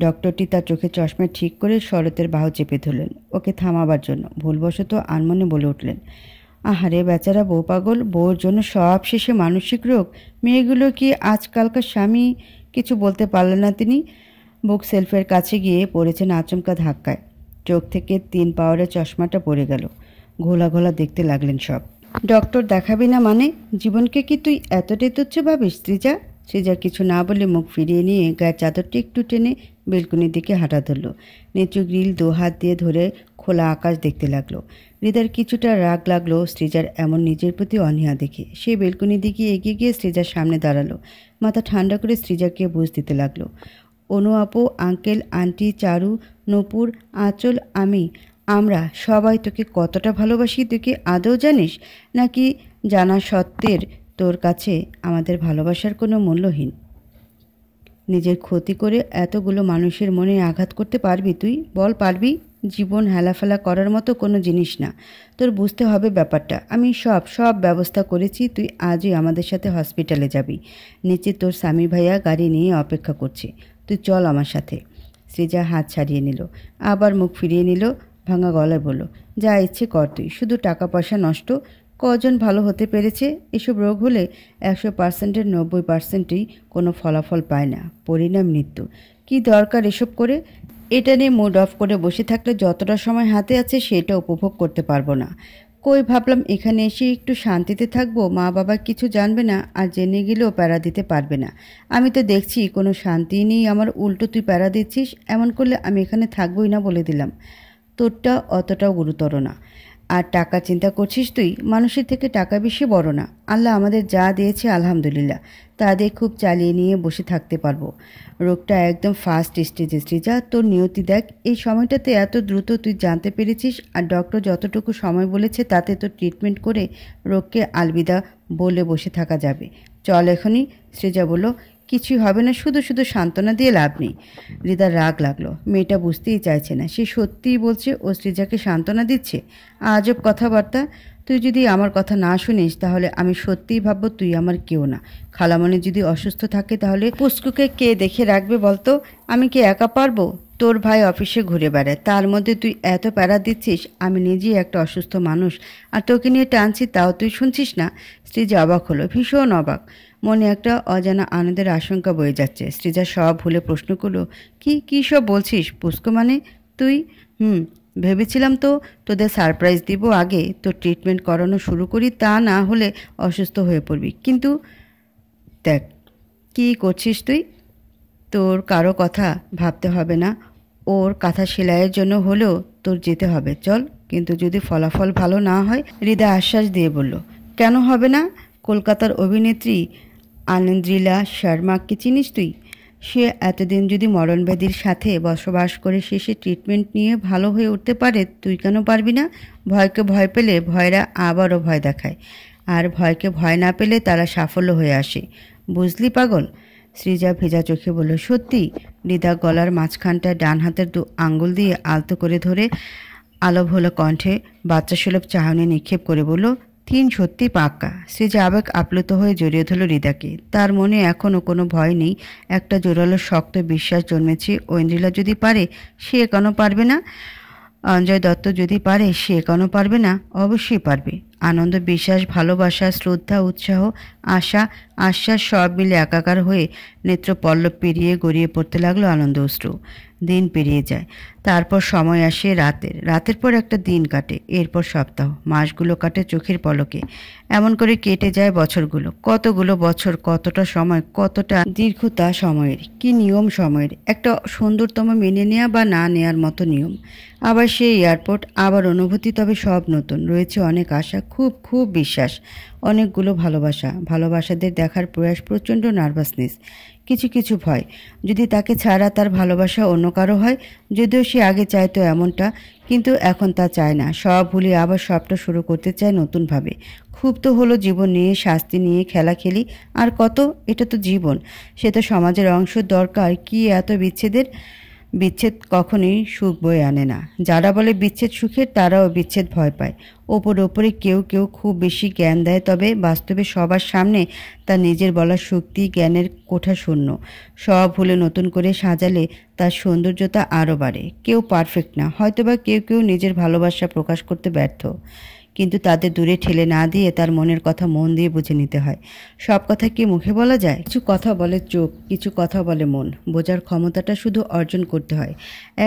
ডক্টরটি তার চোখে চশমা ঠিক করে শরতের বাহু চেপে ধরলেন, ওকে থামাবার জন্য। ভুলবশত আনমনে বলে উঠলেন, আহারে বেচারা বউ পাগল, বউর জন্য সব শেষে মানসিক রোগ। মেয়েগুলো কি আজকালকার স্বামী? কিছু বলতে পারলেন না তিনি। বুক সেলফের কাছে গিয়ে পড়েছেন আচমকা ধাক্কায়। চোখ থেকে 3 পাওয়ারের চশমাটা পড়ে গেল। ঘোলা ঘোলা দেখতে লাগলেন সব। ডক্টর দেখাবি না মানে? জীবনকে কি তুই এতটাই তুচ্ছ ভাবিস শ্রীজা? শ্রীজা কিছু না বলে মুখ ফিরিয়ে নিয়ে গায়ের চাদরটি একটু টেনে বেলকনির দিকে হাঁটা ধরল। নিচু গ্রিল 2 হাত দিয়ে ধরে খোলা আকাশ দেখতে লাগলো। হৃদয়ের কিছুটা রাগ লাগলো শ্রীজার এমন নিজের প্রতি অনীহা দেখে। সে বেলকনির দিকে এগিয়ে গিয়ে শ্রীজার সামনে দাঁড়ালো। মাথা ঠান্ডা করে শ্রীজাকে বুঝ দিতে লাগলো। অনু আপু, আঙ্কেল, আন্টি, চারু, নূপুর, আঁচল, আমরা সবাই তোকে কতটা ভালোবাসি তুই কি আদৌ জানিস? নাকি জানা সত্ত্বের তোর কাছে আমাদের ভালোবাসার কোনো মূল্যহীন? নিজের ক্ষতি করে এতগুলো মানুষের মনে আঘাত করতে পারবি তুই? বল, পারবি? জীবন হেলাফেলা করার মতো কোনো জিনিস না। তোর বুঝতে হবে ব্যাপারটা। আমি সব ব্যবস্থা করেছি, তুই আজই আমাদের সাথে হসপিটালে যাবি। নিচে তোর স্বামী ভাইয়া গাড়ি নিয়ে অপেক্ষা করছে, তুই চল আমার সাথে। শ্রীজা হাত ছাড়িয়ে নিল, আবার মুখ ফিরিয়ে নিল, ভাঙা গলায় বলল, যা ইচ্ছে কর তুই, শুধু টাকা পয়সা নষ্ট। কজন ভালো হতে পেরেছে? এসব রোগ হলে 100%-এর 90%ই কোনো ফলাফল পায় না, পরিণাম মৃত্যু। কি দরকার এসব করে? এটা নিয়ে মুড অফ করে বসে থাকলে যতটা সময় হাতে আছে সেটা উপভোগ করতে পারবো না। কই ভাবলাম এখানে এসে একটু শান্তিতে থাকবো, মা বাবা কিছু জানবে না, আর জেনে গেলেও প্যারা দিতে পারবে না। আমি তো দেখছি কোনো শান্তি নেই আমার, উল্টো তুই প্যারা দিচ্ছিস। এমন করলে আমি এখানে থাকবোই না, বলে দিলাম। তোরটা অতটাও গুরুতর না। আর টাকা চিন্তা করছিস তুই? মানুষের থেকে টাকা বেশি বড় না। আল্লাহ আমাদের যা দিয়েছে আলহামদুলিল্লাহ, তা দিয়ে খুব চালিয়ে নিয়ে বসে থাকতে পারবো। রোগটা একদম ফার্স্ট স্টেজে শ্রীজা, তোর নিয়তি দেখ। এই সময়টাতে এত দ্রুত তুই জানতে পেরেছিস, আর ডক্টর যতটুকু সময় বলেছে তাতে তোর ট্রিটমেন্ট করে রোগকে আলবিদা বলে বসে থাকা যাবে। চল এখনই। শ্রীজা বলল, কিছুই হবে না, শুধু সান্ত্বনা দিয়ে লাভ নেই। হৃদার রাগ লাগলো। মেয়েটা বুঝতেই চাইছে না, সে সত্যিই বলছে ও শ্রীজাকে সান্ত্বনা দিচ্ছে। আজব কথাবার্তা। তুই যদি আমার কথা না শুনিস তাহলে আমি সত্যিই ভাববো তুই আমার কেউ না। খালামণি যদি অসুস্থ থাকে তাহলে পুষ্কুকে কে দেখে রাখবে বলতো? আমি কি একা পারবো? তোর ভাই অফিসে ঘুরে বেড়ায়, তার মধ্যে তুই এত প্যারা দিচ্ছিস। আমি নিজেই একটা অসুস্থ মানুষ, আর তোকে নিয়ে টানছি, তাও তুই শুনছিস না। শ্রীজা অবাক হলো, ভীষণ অবাক। মনে একটা অজানা আনন্দের আশঙ্কা বয়ে যাচ্ছে। শ্রীজা সব ভুলে প্রশ্ন করলো, কি সব বলছিস পুষ্কু? মানে তুই? ভেবেছিলাম তো তোদের সারপ্রাইজ দিব, আগে তোর ট্রিটমেন্ট করানো শুরু করি, তা না হলে অসুস্থ হয়ে পড়বি। কিন্তু দেখ কী করছিস তুই। তোর কারো কথা ভাবতে হবে না, ওর কাঁথা সেলাইয়ের জন্য হলেও তোর যেতে হবে, চল। কিন্তু যদি ফলাফল ভালো না হয়, হৃদয় আশ্বাস দিয়ে বলল, কেন হবে না? কলকাতার অভিনেত্রী আনন্দ্রিলা শর্মাকে চিনিস তুই? সে এতদিন যদি মরণব্যাধির সাথে বসবাস করে শেষে ট্রিটমেন্ট নিয়ে ভালো হয়ে উঠতে পারে, তুই কেন পারবি না? ভয়কে ভয় পেলে ভয়রা আবারও ভয় দেখায়, আর ভয়কে ভয় না পেলে তারা সাফল্য হয়ে আসে। বুঝলি পাগল? শ্রীজা ভেজা চোখে বলল, সত্যি? হৃদা গলার মাঝখানটায় ডান হাতের 2 আঙ্গুল দিয়ে আলতো করে ধরে আলোভোলা কণ্ঠে বাচ্চা সুলভ চাহনি নিক্ষেপ করে বলল, 3 সত্যি পাক্কা। শ্রীজা আবেগ আপ্লুত হয়ে জড়িয়ে ধরল হৃদাকে। তার মনে এখনও কোনো ভয় নেই, একটা জোরালো শক্ত বিশ্বাস জন্মেছে। ঐন্দ্রিলা যদি পারে, সে কেন পারবে না? অঞ্জয় দত্ত যদি পারে, সে কেন পারবে না? অবশ্যই পারবে। আনন্দ, বিশ্বাস, ভালোবাসা, শ্রদ্ধা, উৎসাহ, আশা, আশ্বাস সব মিলে একাকার হয়ে নেত্রপল্লব পেরিয়ে গড়িয়ে পড়তে লাগলো আনন্দ অশ্রু। দিন পেরিয়ে যায়, তারপর সময় আসে রাতের পর একটা দিন কাটে, এরপর সপ্তাহ, মাসগুলো কাটে চোখের পলকে। এমন করে কেটে যায় বছরগুলো। কতগুলো বছর, কতটা সময়, কতটা দীর্ঘতা সময়ের, কি নিয়ম সময়ের! একটা সুন্দরতম মেনে নেওয়া বা না নেওয়ার মতো নিয়ম। আবার সেই এয়ারপোর্ট, আবার অনুভূতি, তবে সব নতুন। রয়েছে অনেক আশা, খুব খুব বিশ্বাস, অনেকগুলো ভালোবাসা, ভালোবাসাদের দেখার প্রয়াস, প্রচণ্ড নার্ভাসনেস, কিছু কিছু ভয়, যদি তাকে ছাড়া তার ভালোবাসা অন্য কারো হয়। যদিও সে আগে চাইতো এমনটা, কিন্তু এখন তা চায় না। সব ভুলে আবার সবটা শুরু করতে চায় নতুনভাবে। খুব তো হলো জীবন নিয়ে, শাস্তি নিয়ে খেলা খেলি, আর কত? এটা তো জীবন, সে তো সমাজের অংশ। দরকার কি এত বিচ্ছেদের? বিচ্ছেদ কখনোই সুখ বয়ে আনে না। যারা বলে বিচ্ছেদ সুখের, তারাও বিচ্ছেদ ভয় পায়। ওপরে কেউ কেউ খুব বেশি জ্ঞান দেয়, তবে বাস্তবে সবার সামনে তার নিজের বলার শক্তি, জ্ঞানের কোঠা শূন্য। সব ভুলে নতুন করে সাজালে তার সৌন্দর্যতা আরও বাড়ে। কেউ পারফেক্ট না, হয়তোবা কেউ কেউ নিজের ভালোবাসা প্রকাশ করতে ব্যর্থ, কিন্তু তাদের দূরে ঠেলে না দিয়ে তার মনের কথা মন দিয়ে বুঝে নিতে হয়। সব কথা কি মুখে বলা যায়? কিছু কথা বলে চোখ, কিছু কথা বলে মন। বোঝার ক্ষমতাটা শুধু অর্জন করতে হয়।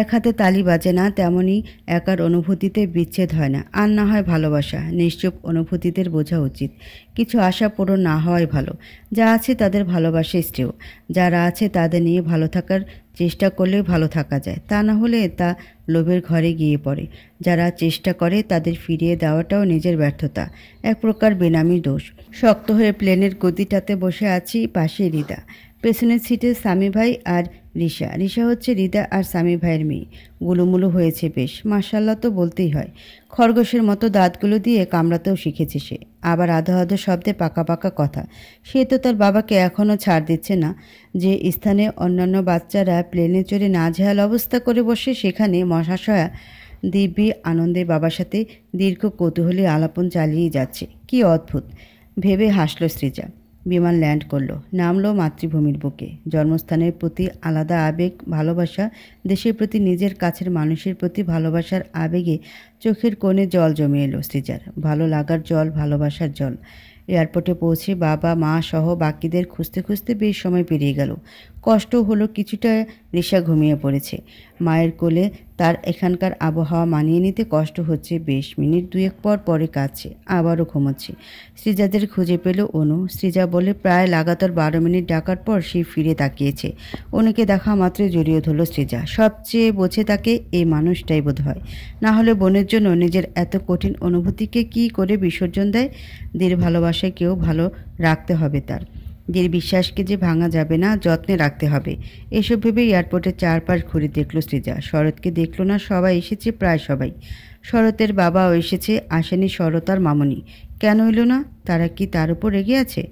এক হাতে তালি বাজে না, তেমনই একার অনুভূতিতে বিচ্ছেদ হয় না। আর না হয় ভালোবাসা, নিশ্চুপ অনুভূতিদের বোঝা উচিত। কিছু আশা পূরণ না হওয়াই ভালো। যা আছে তাদের ভালোবাসে শ্রেয়। যারা আছে তাদের নিয়ে ভালো থাকার চেষ্টা করলেও ভালো থাকা যায়, তা না হলে তা লোভের ঘরে গিয়ে পড়ে। যারা চেষ্টা করে তাদের ফিরিয়ে দেওয়াটাও নিজের ব্যর্থতা, এক প্রকার বেনামি দোষ। শক্ত হয়ে প্লেনের গদিটাতে বসে আছি, পাশে রিদা, পেছনের সিটে সামি ভাই আর রিশা। রিশা হচ্ছে রিদা আর সামি ভাইয়ের মেয়ে। গুলুমুলু হয়েছে বেশ, মাশাল্লাহ তো বলতেই হয়। খরগোশের মতো দাঁতগুলো দিয়ে কামড়াতেও শিখেছে সে, আবার আধো আধো শব্দে পাকা পাকা কথা। সে তো তার বাবাকে এখনও ছাড় দিচ্ছে না। যে স্থানে অন্যান্য বাচ্চারা প্লেনে চড়ে নাজেহাল অবস্থা করে বসে, সেখানে মহাশয়া দিব্যি আনন্দে বাবার সাথে দীর্ঘ কৌতূহলী আলাপন চালিয়ে যাচ্ছে। কি অদ্ভুত ভেবে হাসল সৃজা। বিমান ল্যান্ড করলো, নামলো মাতৃভূমির বুকে। জন্মস্থানের প্রতি আলাদা আবেগ, ভালোবাসা, দেশের প্রতি, নিজের কাছের মানুষের প্রতি ভালোবাসার আবেগে চোখের কোণে জল জমে এলো সৃজার। ভালো লাগার জল, ভালোবাসার জল। এয়ারপোর্টে পৌঁছে বাবা মা সহ বাকিদের খুঁজতে খুঁজতে বেশ সময় পেরিয়ে গেল। কষ্ট হলো কিছুটা, রিশা ঘুমিয়ে পড়েছে মায়ের কোলে। তার এখানকার আবহাওয়া মানিয়ে নিতে কষ্ট হচ্ছে বেশ। মিনিট দুয়েক পর পরে কাঁদছে, আবারও ঘুমোচ্ছে। সৃজাদের খুঁজে পেল অনু। সৃজা বলে প্রায় লাগাতার 12 মিনিট ডাকার পর সে ফিরে তাকিয়েছে। অনুকে দেখা মাত্রই জড়িয়ে ধরল সৃজা। সবচেয়ে বোঝে তাকে এই মানুষটাই বোধ হয়, না হলে বোনের জন্য নিজের এত কঠিন অনুভূতিকে কি করে বিসর্জন দেয়। দের ভালোবাসায় কেউ ভালো রাখতে হবে তার, দের বিশ্বাসকে যে ভাঙা যাবে না, যত্নে রাখতে হবে। এসব ভেবে এয়ারপোর্টের চারপাশ ঘুরে দেখল সৃজা। শরৎকে দেখল না, সবাই এসেছে, প্রায় সবাই। শরতের বাবাও এসেছে, আসেনি শরৎ আর মামনি। কেন এলো না? তারা কি তার উপর রেগে আছে?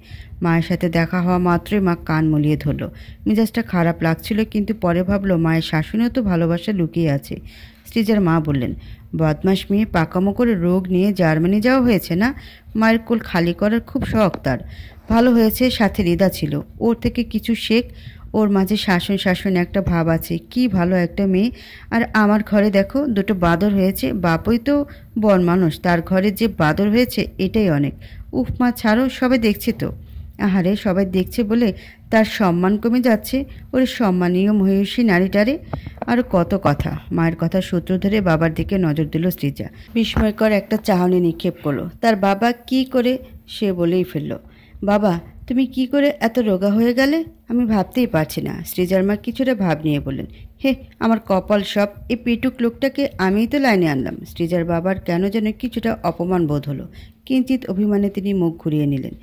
মায়ের সাথে দেখা হওয়া মাত্রই মা কান মলিয়ে ধরল। মেজাজটা খারাপ লাগছিল, কিন্তু পরে ভাবল মায়ের শাসনেও তো ভালোবাসা লুকিয়ে আছে। সৃজার মা বললেন, বদমাস মেয়ে, পাকামো করে রোগ নিয়ে জার্মানি যাওয়া হয়েছে না? মায়ের কোল খালি করার খুব শখ তার। ভালো হয়েছে সাথে রিদা ছিল, ওর থেকে কিছু শেখ। ওর মাঝে শাসন শাসন একটা ভাব আছে। কি ভালো একটা মেয়ে। আর আমার ঘরে দেখো, দুটো বাদর হয়েছে। বাপই তো বন মানুষ, তার ঘরে যে বাদর হয়েছে এটাই অনেক। উফ মা ছাড়ো, সবাই দেখছে তো। আহারে, সবাই দেখছে বলে তার সম্মান কমে যাচ্ছে? ওরে সম্মানীয় মহিষী নারীটারে। আর কত কথা। মায়ের কথা সূত্র ধরে বাবার দিকে নজর দিল সৃজা। বিস্ময়কর একটা চাহনি নিক্ষেপ করলো। তার বাবা কি করে? সে বলেই ফেলল, বাবা তুমি কি করে এত রোগা হয়ে গেলে? আমি ভাবতেই পারছি না। সৃজার মা কিছুটা ভাব নিয়ে বললেন, হে আমার কপাল সব, এই পেটুক লোকটাকে আমিই তো লাইনে আনলাম। সৃজার বাবার কেন যেন কিছুটা অপমান বোধ হলো। কিঞ্চিত অভিমানে তিনি মুখ ঘুরিয়ে নিলেন।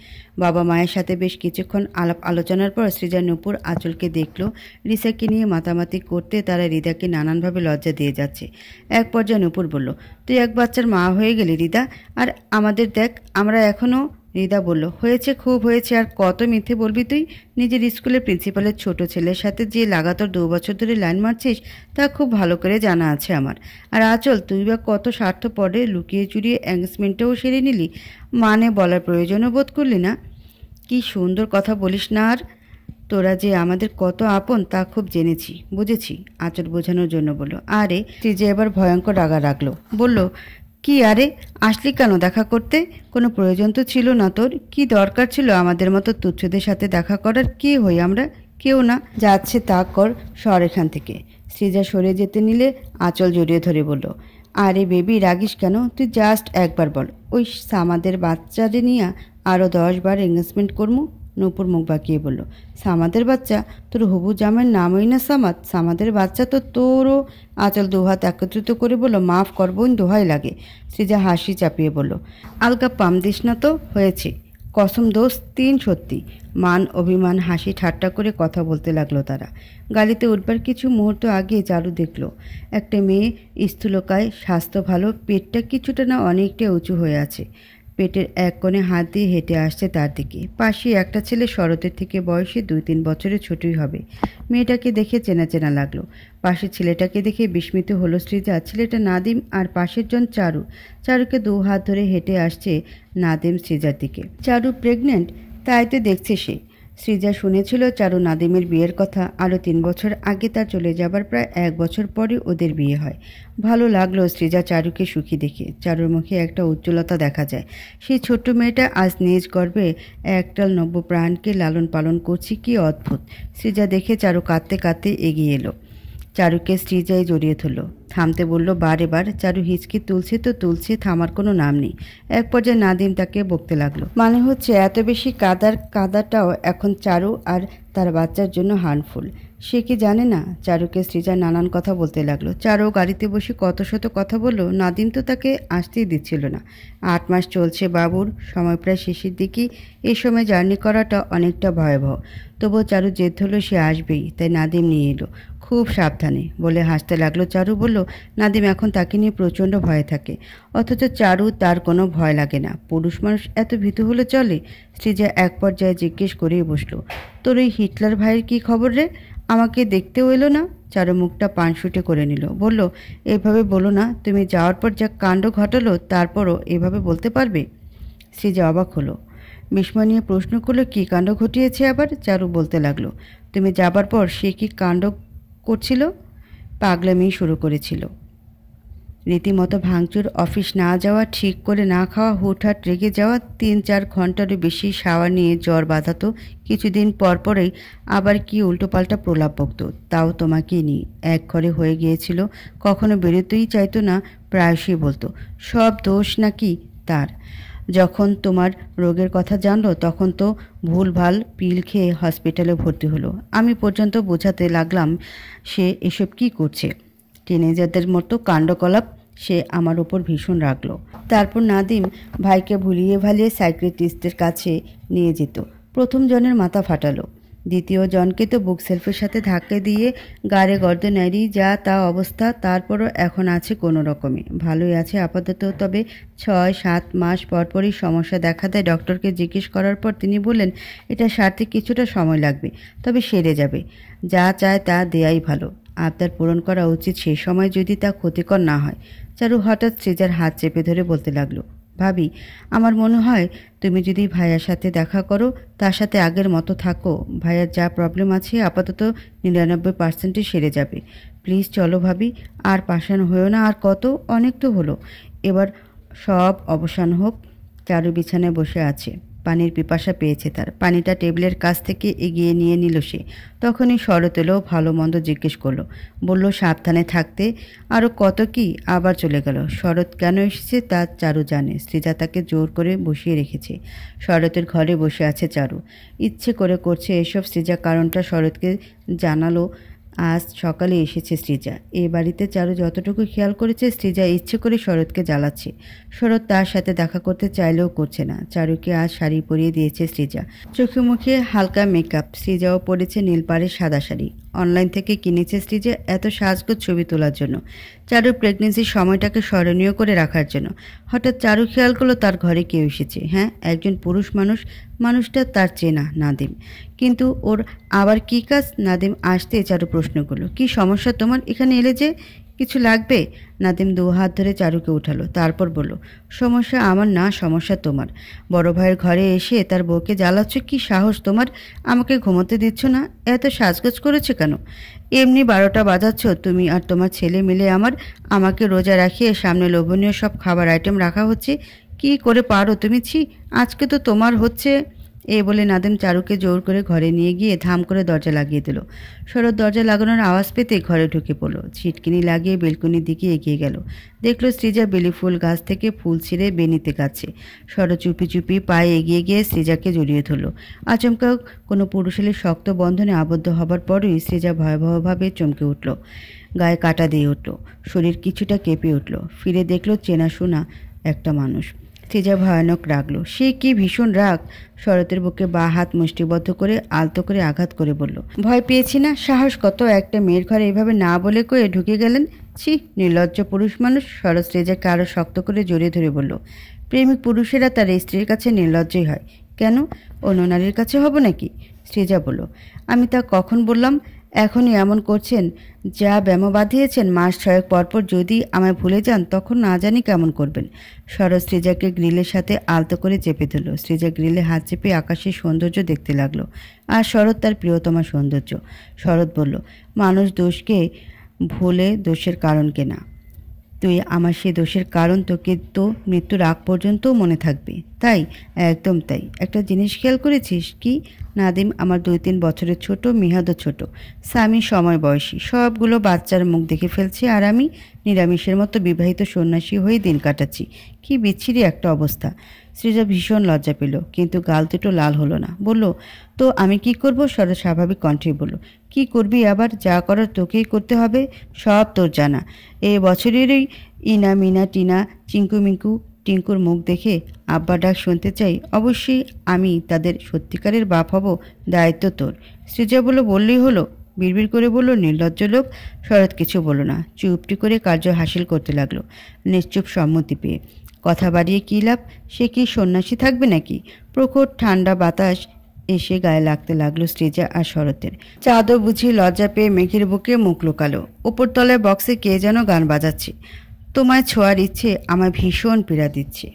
বাবা মায়ের সাথে বেশ কিছুক্ষণ আলাপ আলোচনার পর সৃজা নূপুর আঁচলকে দেখল। রিসাকে নিয়ে মাতামাতি করতে তারা রিদাকে নানানভাবে লজ্জা দিয়ে যাচ্ছে। এক পর্যায়ে নূপুর বলল, তুই এক বাচ্চার মা হয়ে গেলি রিদা, আর আমাদের দেখ, আমরা এখনও। রিদা বলল, হয়েছে, খুব হয়েছে। আর কত মিথ্যে বলবি তুই? নিজের স্কুলের প্রিন্সিপালের ছোট ছেলের সাথে যে লাগাতার 2 বছর ধরে লাইন মারছিস, তা খুব ভালো করে জানা আছে আমার। আর আচল, তুই বা কত স্বার্থপরে লুকিয়ে চুরিয়ে এঙ্গেজমেন্টটাও সেরে নিলি, মানে বলার প্রয়োজনও বোধ করলি না। কি সুন্দর কথা বলিস না। আর তোরা যে আমাদের কত আপন তা খুব জেনেছি, বুঝেছি। আঁচল বোঝানোর জন্য বলল। আরে যে এবার ভয়ঙ্কর রাগা রাখলো। বলল, কি আরে, আসলি কেন দেখা করতে? কোনো প্রয়োজন তো ছিল না তোর। কি দরকার ছিল আমাদের মতো তুচ্ছদের সাথে দেখা করার? কে হই আমরা? কেউ না। যাচ্ছে তা কর, সর এখান থেকে। সৃজা সরে যেতে নিলে আঁচল জড়িয়ে ধরে বলল, আরে বেবি রাগিস কেন? তুই জাস্ট একবার বল, ওই সামাদের বাচ্চারে নিয়ে আরও 10 বার এঙ্গেজমেন্ট করমু। নূপুর মুখ বাঁকিয়ে বলল, সামাদের বাচ্চা? তোর হবু জামাইয়ের নামই না সামাদ? সামাদের বাচ্চা তো তোরও। আঁচল দুহাত একত্রিত করে বলল, মাফ কর বোন, দোহাই লাগে। সৃজা হাসি চাপিয়ে বলল, আলগা পাম দিস না তো, হয়েছে। কসম দোষ 3 সত্যি। মান অভিমান হাসি ঠাট্টা করে কথা বলতে লাগলো তারা। গাড়িতে উঠবার কিছু মুহূর্ত আগে চারু দেখল একটা মেয়ে স্থূলকায়, স্বাস্থ্য ভালো, পেটটা কিছুটা না অনেকটা উঁচু হয়ে আছে। পেটের এক কোণে হাত দিয়ে হেঁটে আসছে তার দিকে। পাশে একটা ছেলে শরতের থেকে বয়সে 2-3 বছরের ছোটই হবে। মেয়েটাকে দেখে চেনা চেনা লাগলো। পাশের ছেলেটাকে দেখে বিস্মিত হলো সৃজা। ছেলেটা নাদিম আর পাশের জন চারু। চারুকে 2 হাত ধরে হেঁটে আসছে নাদিম সৃজার দিকে। চারু প্রেগনেন্ট, তাই তো দেখছে সে। সৃজা শুনেছিল চারু নাদিমের বিয়ের কথা। আরও 3 বছর আগে তার চলে যাবার প্রায় 1 বছর পরে ওদের বিয়ে হয়। ভালো লাগলো সৃজা চারুকে সুখী দেখে। চারুর মুখে একটা উজ্জ্বলতা দেখা যায়। সেই ছোট্ট মেয়েটা আজ নিজ গর্ভে একটাল নব্য প্রাণকে লালন পালন করছে, কি অদ্ভুত। সৃজা দেখে চারু কাঁদতে কাঁদতে এগিয়ে এলো। চারুকে সৃজায় জড়িয়ে ধরল। থামতে বলল বারে বার। চারু হিচকি তুলছে তো তুলছে, থামার কোনো নাম নেই। এক পর্যায়ে নাদিম তাকে বকতে লাগলো, মানে হচ্ছে এত বেশি কাদাটাও এখন চারু আর তার বাচ্চার জন্য হার্মফুল। সে কি জানে না? চারুকে সৃজা নানান কথা বলতে লাগলো। চারু গাড়িতে বসে কত শত কথা বললো। নাদিম তো তাকে আসতেই দিচ্ছিল না। 8 মাস চলছে বাবুর, সময় প্রায় শেষের দিকেই। এই সময় জার্নি করাটা অনেকটা ভয়াবহ। তবুও চারু জেদ ধরল সে আসবেই, তাই নাদিম নিয়ে এলো। খুব সাবধানে বলে হাসতে লাগলো। চারু বলল, নাদিম এখন তাকে নিয়ে প্রচণ্ড ভয়ে থাকে, অথচ চারু তার কোনো ভয় লাগে না। পুরুষ মানুষ এত ভীতু হলে চলে? সৃজা এক পর্যায়ে জিজ্ঞেস করেই বসলো, তোর ওই হিটলার ভাইয়ের কি খবর রে? আমাকে দেখতেও এলো না। চারু মুখটা পানসুটে করে নিল, বলল, এভাবে বলো না, তুমি যাওয়ার পর যা কাণ্ড ঘটালো তারপরও এভাবে বলতে পারবে? সৃজা অবাক হলো, বিস্ময় নিয়ে প্রশ্ন করলো, কী কাণ্ড ঘটিয়েছে আবার? চারু বলতে লাগলো, তুমি যাবার পর সে কি কাণ্ড করছিল? পাগলামি শুরু করেছিল, রীতিমতো ভাঙচুর, অফিস না যাওয়া, ঠিক করে না খাওয়া, হুটহাট রেগে যাওয়া, 3-4 ঘন্টারও বেশি শাওয়ার নিয়ে জ্বর বাঁধাতো। কিছুদিন পর পরেই আবার কি উল্টোপাল্টা প্রলাপ বকত, তাও তোমাকে নিয়ে। এক ঘরে হয়ে গিয়েছিল, কখনো বেরোতেই চাইতো না, প্রায়শই বলতো সব দোষ নাকি তার। যখন তোমার রোগের কথা জানলো তখন তো ভুলভাল পিল খেয়ে হসপিটালে ভর্তি হলো। আমি পর্যন্ত বোঝাতে লাগলাম সে এসব কি করছে, টিনেজারদের মতো কাণ্ডকলাপ। সে আমার ওপর ভীষণ রাগলো। তারপর নাদিম ভাইকে ভুলিয়ে ভালিয়ে সাইকিয়াট্রিস্টের কাছে নিয়ে যেত। প্রথম জনের মাথা ফাটালো, দ্বিতীয় জনকে তো বুক সেলফের সাথে ধাক্কা দিয়ে গাড়ে গর্দ নেড়ি যা তা অবস্থা। তারপরও এখন আছে কোনো রকমে, ভালোই আছে আপাতত। তবে 6-7 মাস পরপরই সমস্যা দেখা দেয়। ডক্টরকে জিজ্ঞেস করার পর তিনি বললেন এটা সারতে কিছুটা সময় লাগবে, তবে সেরে যাবে। যা চায় তা দেয়াই ভালো, আবদার পূরণ করা উচিত সেই সময়, যদি তা ক্ষতিকর না হয়। চারু হঠাৎ সৃজার হাত চেপে ধরে বলতে লাগলো, ভাবি, আমার মনে হয় তুমি যদি ভাইয়ার সাথে দেখা করো, তার সাথে আগের মতো থাকো, ভাইয়ার যা প্রবলেম আছে আপাতত 99%ই সেরে যাবে। প্লিজ চলো ভাবি, আর পাষাণ হয়েও না। আর কত, অনেক তো হলো, এবার সব অবসান হোক। চারু বিছানায় বসে আছে, পানির পিপাসা পেয়েছে তার। পানিটা টেবিলের কাছ থেকে এগিয়ে নিয়ে নিল সে। তখনই শরৎ এলো, ভালো মন্দ জিজ্ঞেস করলো, বলল সাবধানে থাকতে। আরও কত কি, আবার চলে গেল। শরৎ কেন এসেছে তা চারু জানে। সৃজা তাকে জোর করে বসিয়ে রেখেছে। শরতের ঘরে বসে আছে চারু, ইচ্ছে করে করছে এসব। সৃজা কারণটা শরৎকে জানালো। আজ সকালে এসেছে সৃজা। এ বাড়িতে চারু যতটুকু খেয়াল করেছে, সৃজা ইচ্ছে করে শরৎকে জ্বালাচ্ছে। শরৎ তার সাথে দেখা করতে চাইলেও করছে না। চারুকে আজ শাড়ি পরিয়ে দিয়েছে সৃজা, চোখে মুখে হালকা মেকআপ। সৃজাও পরেছে নীলপাড়ের সাদা শাড়ি, অনলাইন থেকে কিনেছে সৃজা এত সাজগোজ ছবি তোলার জন্য, চারুর প্রেগনেন্সির সময়টাকে স্মরণীয় করে রাখার জন্য। হঠাৎ চারু খেয়াল করলো তার ঘরে কেউ এসেছে। হ্যাঁ, একজন পুরুষ মানুষ। মানুষটা তার চেনা, নাদিম। কিন্তু ওর আবার কি কাজ? নাদিম আসতে চারু প্রশ্ন করলো, কি সমস্যা তোমার, এখানে এলে যে? কিছু লাগবে? নাদিম 2 হাত ধরে চারুকে উঠালো, তারপর বলল, সমস্যা আমার না, সমস্যা তোমার। বড় ভাইয়ের ঘরে এসে তার বউকে জ্বালাচ্ছ, কি সাহস তোমার? আমাকে ঘুমোতে দিচ্ছ না, এত সাজগোজ করেছে কেন? এমনি 12টা বাজাচ্ছ তুমি আর তোমার ছেলে মিলে। আমাকে রোজা রাখিয়ে সামনে লোভনীয় সব খাবার আইটেম রাখা হচ্ছে, কি করে পারো তুমি? ছি, আজকে তো তোমার হচ্ছে এই বলে নাদিম চারুকে জোর করে ঘরে নিয়ে গিয়ে ধাম করে দরজা লাগিয়ে দিল। শরৎ দরজা লাগানোর আওয়াজ পেতে ঘরে ঢুকে পড়ল। ছিটকিনি লাগিয়ে বেলকনির দিকে এগিয়ে গেল। দেখল সৃজা বেলি ফুল গাছ থেকে ফুল ছিঁড়ে বেনিতে গাছে। শরৎ চুপি চুপি পায়ে এগিয়ে গিয়ে সৃজাকে জড়িয়ে ধরল। আচমকা কোনো পুরুষালী শক্ত বন্ধনে আবদ্ধ হবার পরই সৃজা ভয়াবহভাবে চমকে উঠল। গায়ে কাঁটা দিয়ে উঠল, শরীর কিছুটা কেঁপে উঠল। ফিরে দেখল চেনাশোনা একটা মানুষ। সৃজা ভয়ানক রাগলো। সে কি ভীষণ রাগ! শরতের বুকে বা হাত মুষ্টিবদ্ধ করে আলতো করে আঘাত করে বলল, ভয় পেয়েছি না? সাহস কত! একটা মেয়ের ঘরে এভাবে না বলে কয়ে ঢুকে গেলেন। ছি, নির্লজ্জ পুরুষ মানুষ! শরৎ সৃজাকে আরো শক্ত করে জড়িয়ে ধরে বলল, প্রেমিক পুরুষেরা তার স্ত্রীর কাছে নির্লজ্জই হয়। কেন, অন্য নারীর কাছে হব নাকি? সৃজা বলল, আমি তা কখন বললাম? এখনই এমন করছেন। যা ব্যামো বাঁধিয়েছেন, মাস 6 পরপর যদি আমায় ভুলে যান তখন না জানি কেমন করবেন। শরৎ সৃজাকে গ্রিলের সাথে আলতো করে চেপে ধরল। সৃজা গ্রিলে হাত চেপে আকাশের সৌন্দর্য দেখতে লাগলো। আর শরৎ তার প্রিয়তমা সৌন্দর্য। শরৎ বলল, মানুষ দোষকে ভুলে দোষের কারণ কেনা। তুই আমার সেই দোষের কারণ তোকে তো মৃত্যুর আগ পর্যন্তও মনে থাকবে। তাই? একদম তাই। একটা জিনিস খেয়াল করেছিস কি? নাদিম আমার 2-3 বছরের ছোট, মিহাদও ছোট, স্বামী সময় বয়সী, সবগুলো বাচ্চার মুখ দেখে ফেলছে, আর আমি নিরামিষের মতো বিবাহিত সন্ন্যাসী হয়ে দিন কাটাচ্ছি। কি বিচ্ছিরি একটা অবস্থা! সৃজা ভীষণ লজ্জা পেল, কিন্তু গাল দুটো লাল হলো না। বলল, তো আমি কি করব? শরৎ স্বাভাবিক কণ্ঠে বলল, কি করবি আবার? যা করার তোকেই করতে হবে, সব তোর জানা। এই বছরেরই ইনা মিনা টিনা চিঙ্কু মিঙ্কু টিঙ্কুর মুখ দেখে আব্বা ডাক শুনতে চাই। অবশ্যই আমি তাদের সত্যিকারের বাপ হব, দায়িত্ব তোর। সৃজা বলল, বললেই হলো। বিড়বিড় করে বলল, নির্লজ্জ লোক। শরৎ কিছু বলল না, চুপটি করে কার্য হাসিল করতে লাগলো, নিশ্চুপ সম্মতি পেয়ে। কথা বাড়িয়ে কী লাভ? সে কি সন্ন্যাসী থাকবে নাকি? প্রখর ঠান্ডা বাতাস এসে গায়ে লাগতে লাগলো সৃজা আর শরতের। চাঁদও বুঝি লজ্জা পেয়ে মেঘের বুকে মুখ লুকালো। উপরতলায় বক্সে কে যেন গান বাজাচ্ছে। তোমায় ছোঁয়ার ইচ্ছে আমায় ভীষণ পীড়া দিচ্ছে।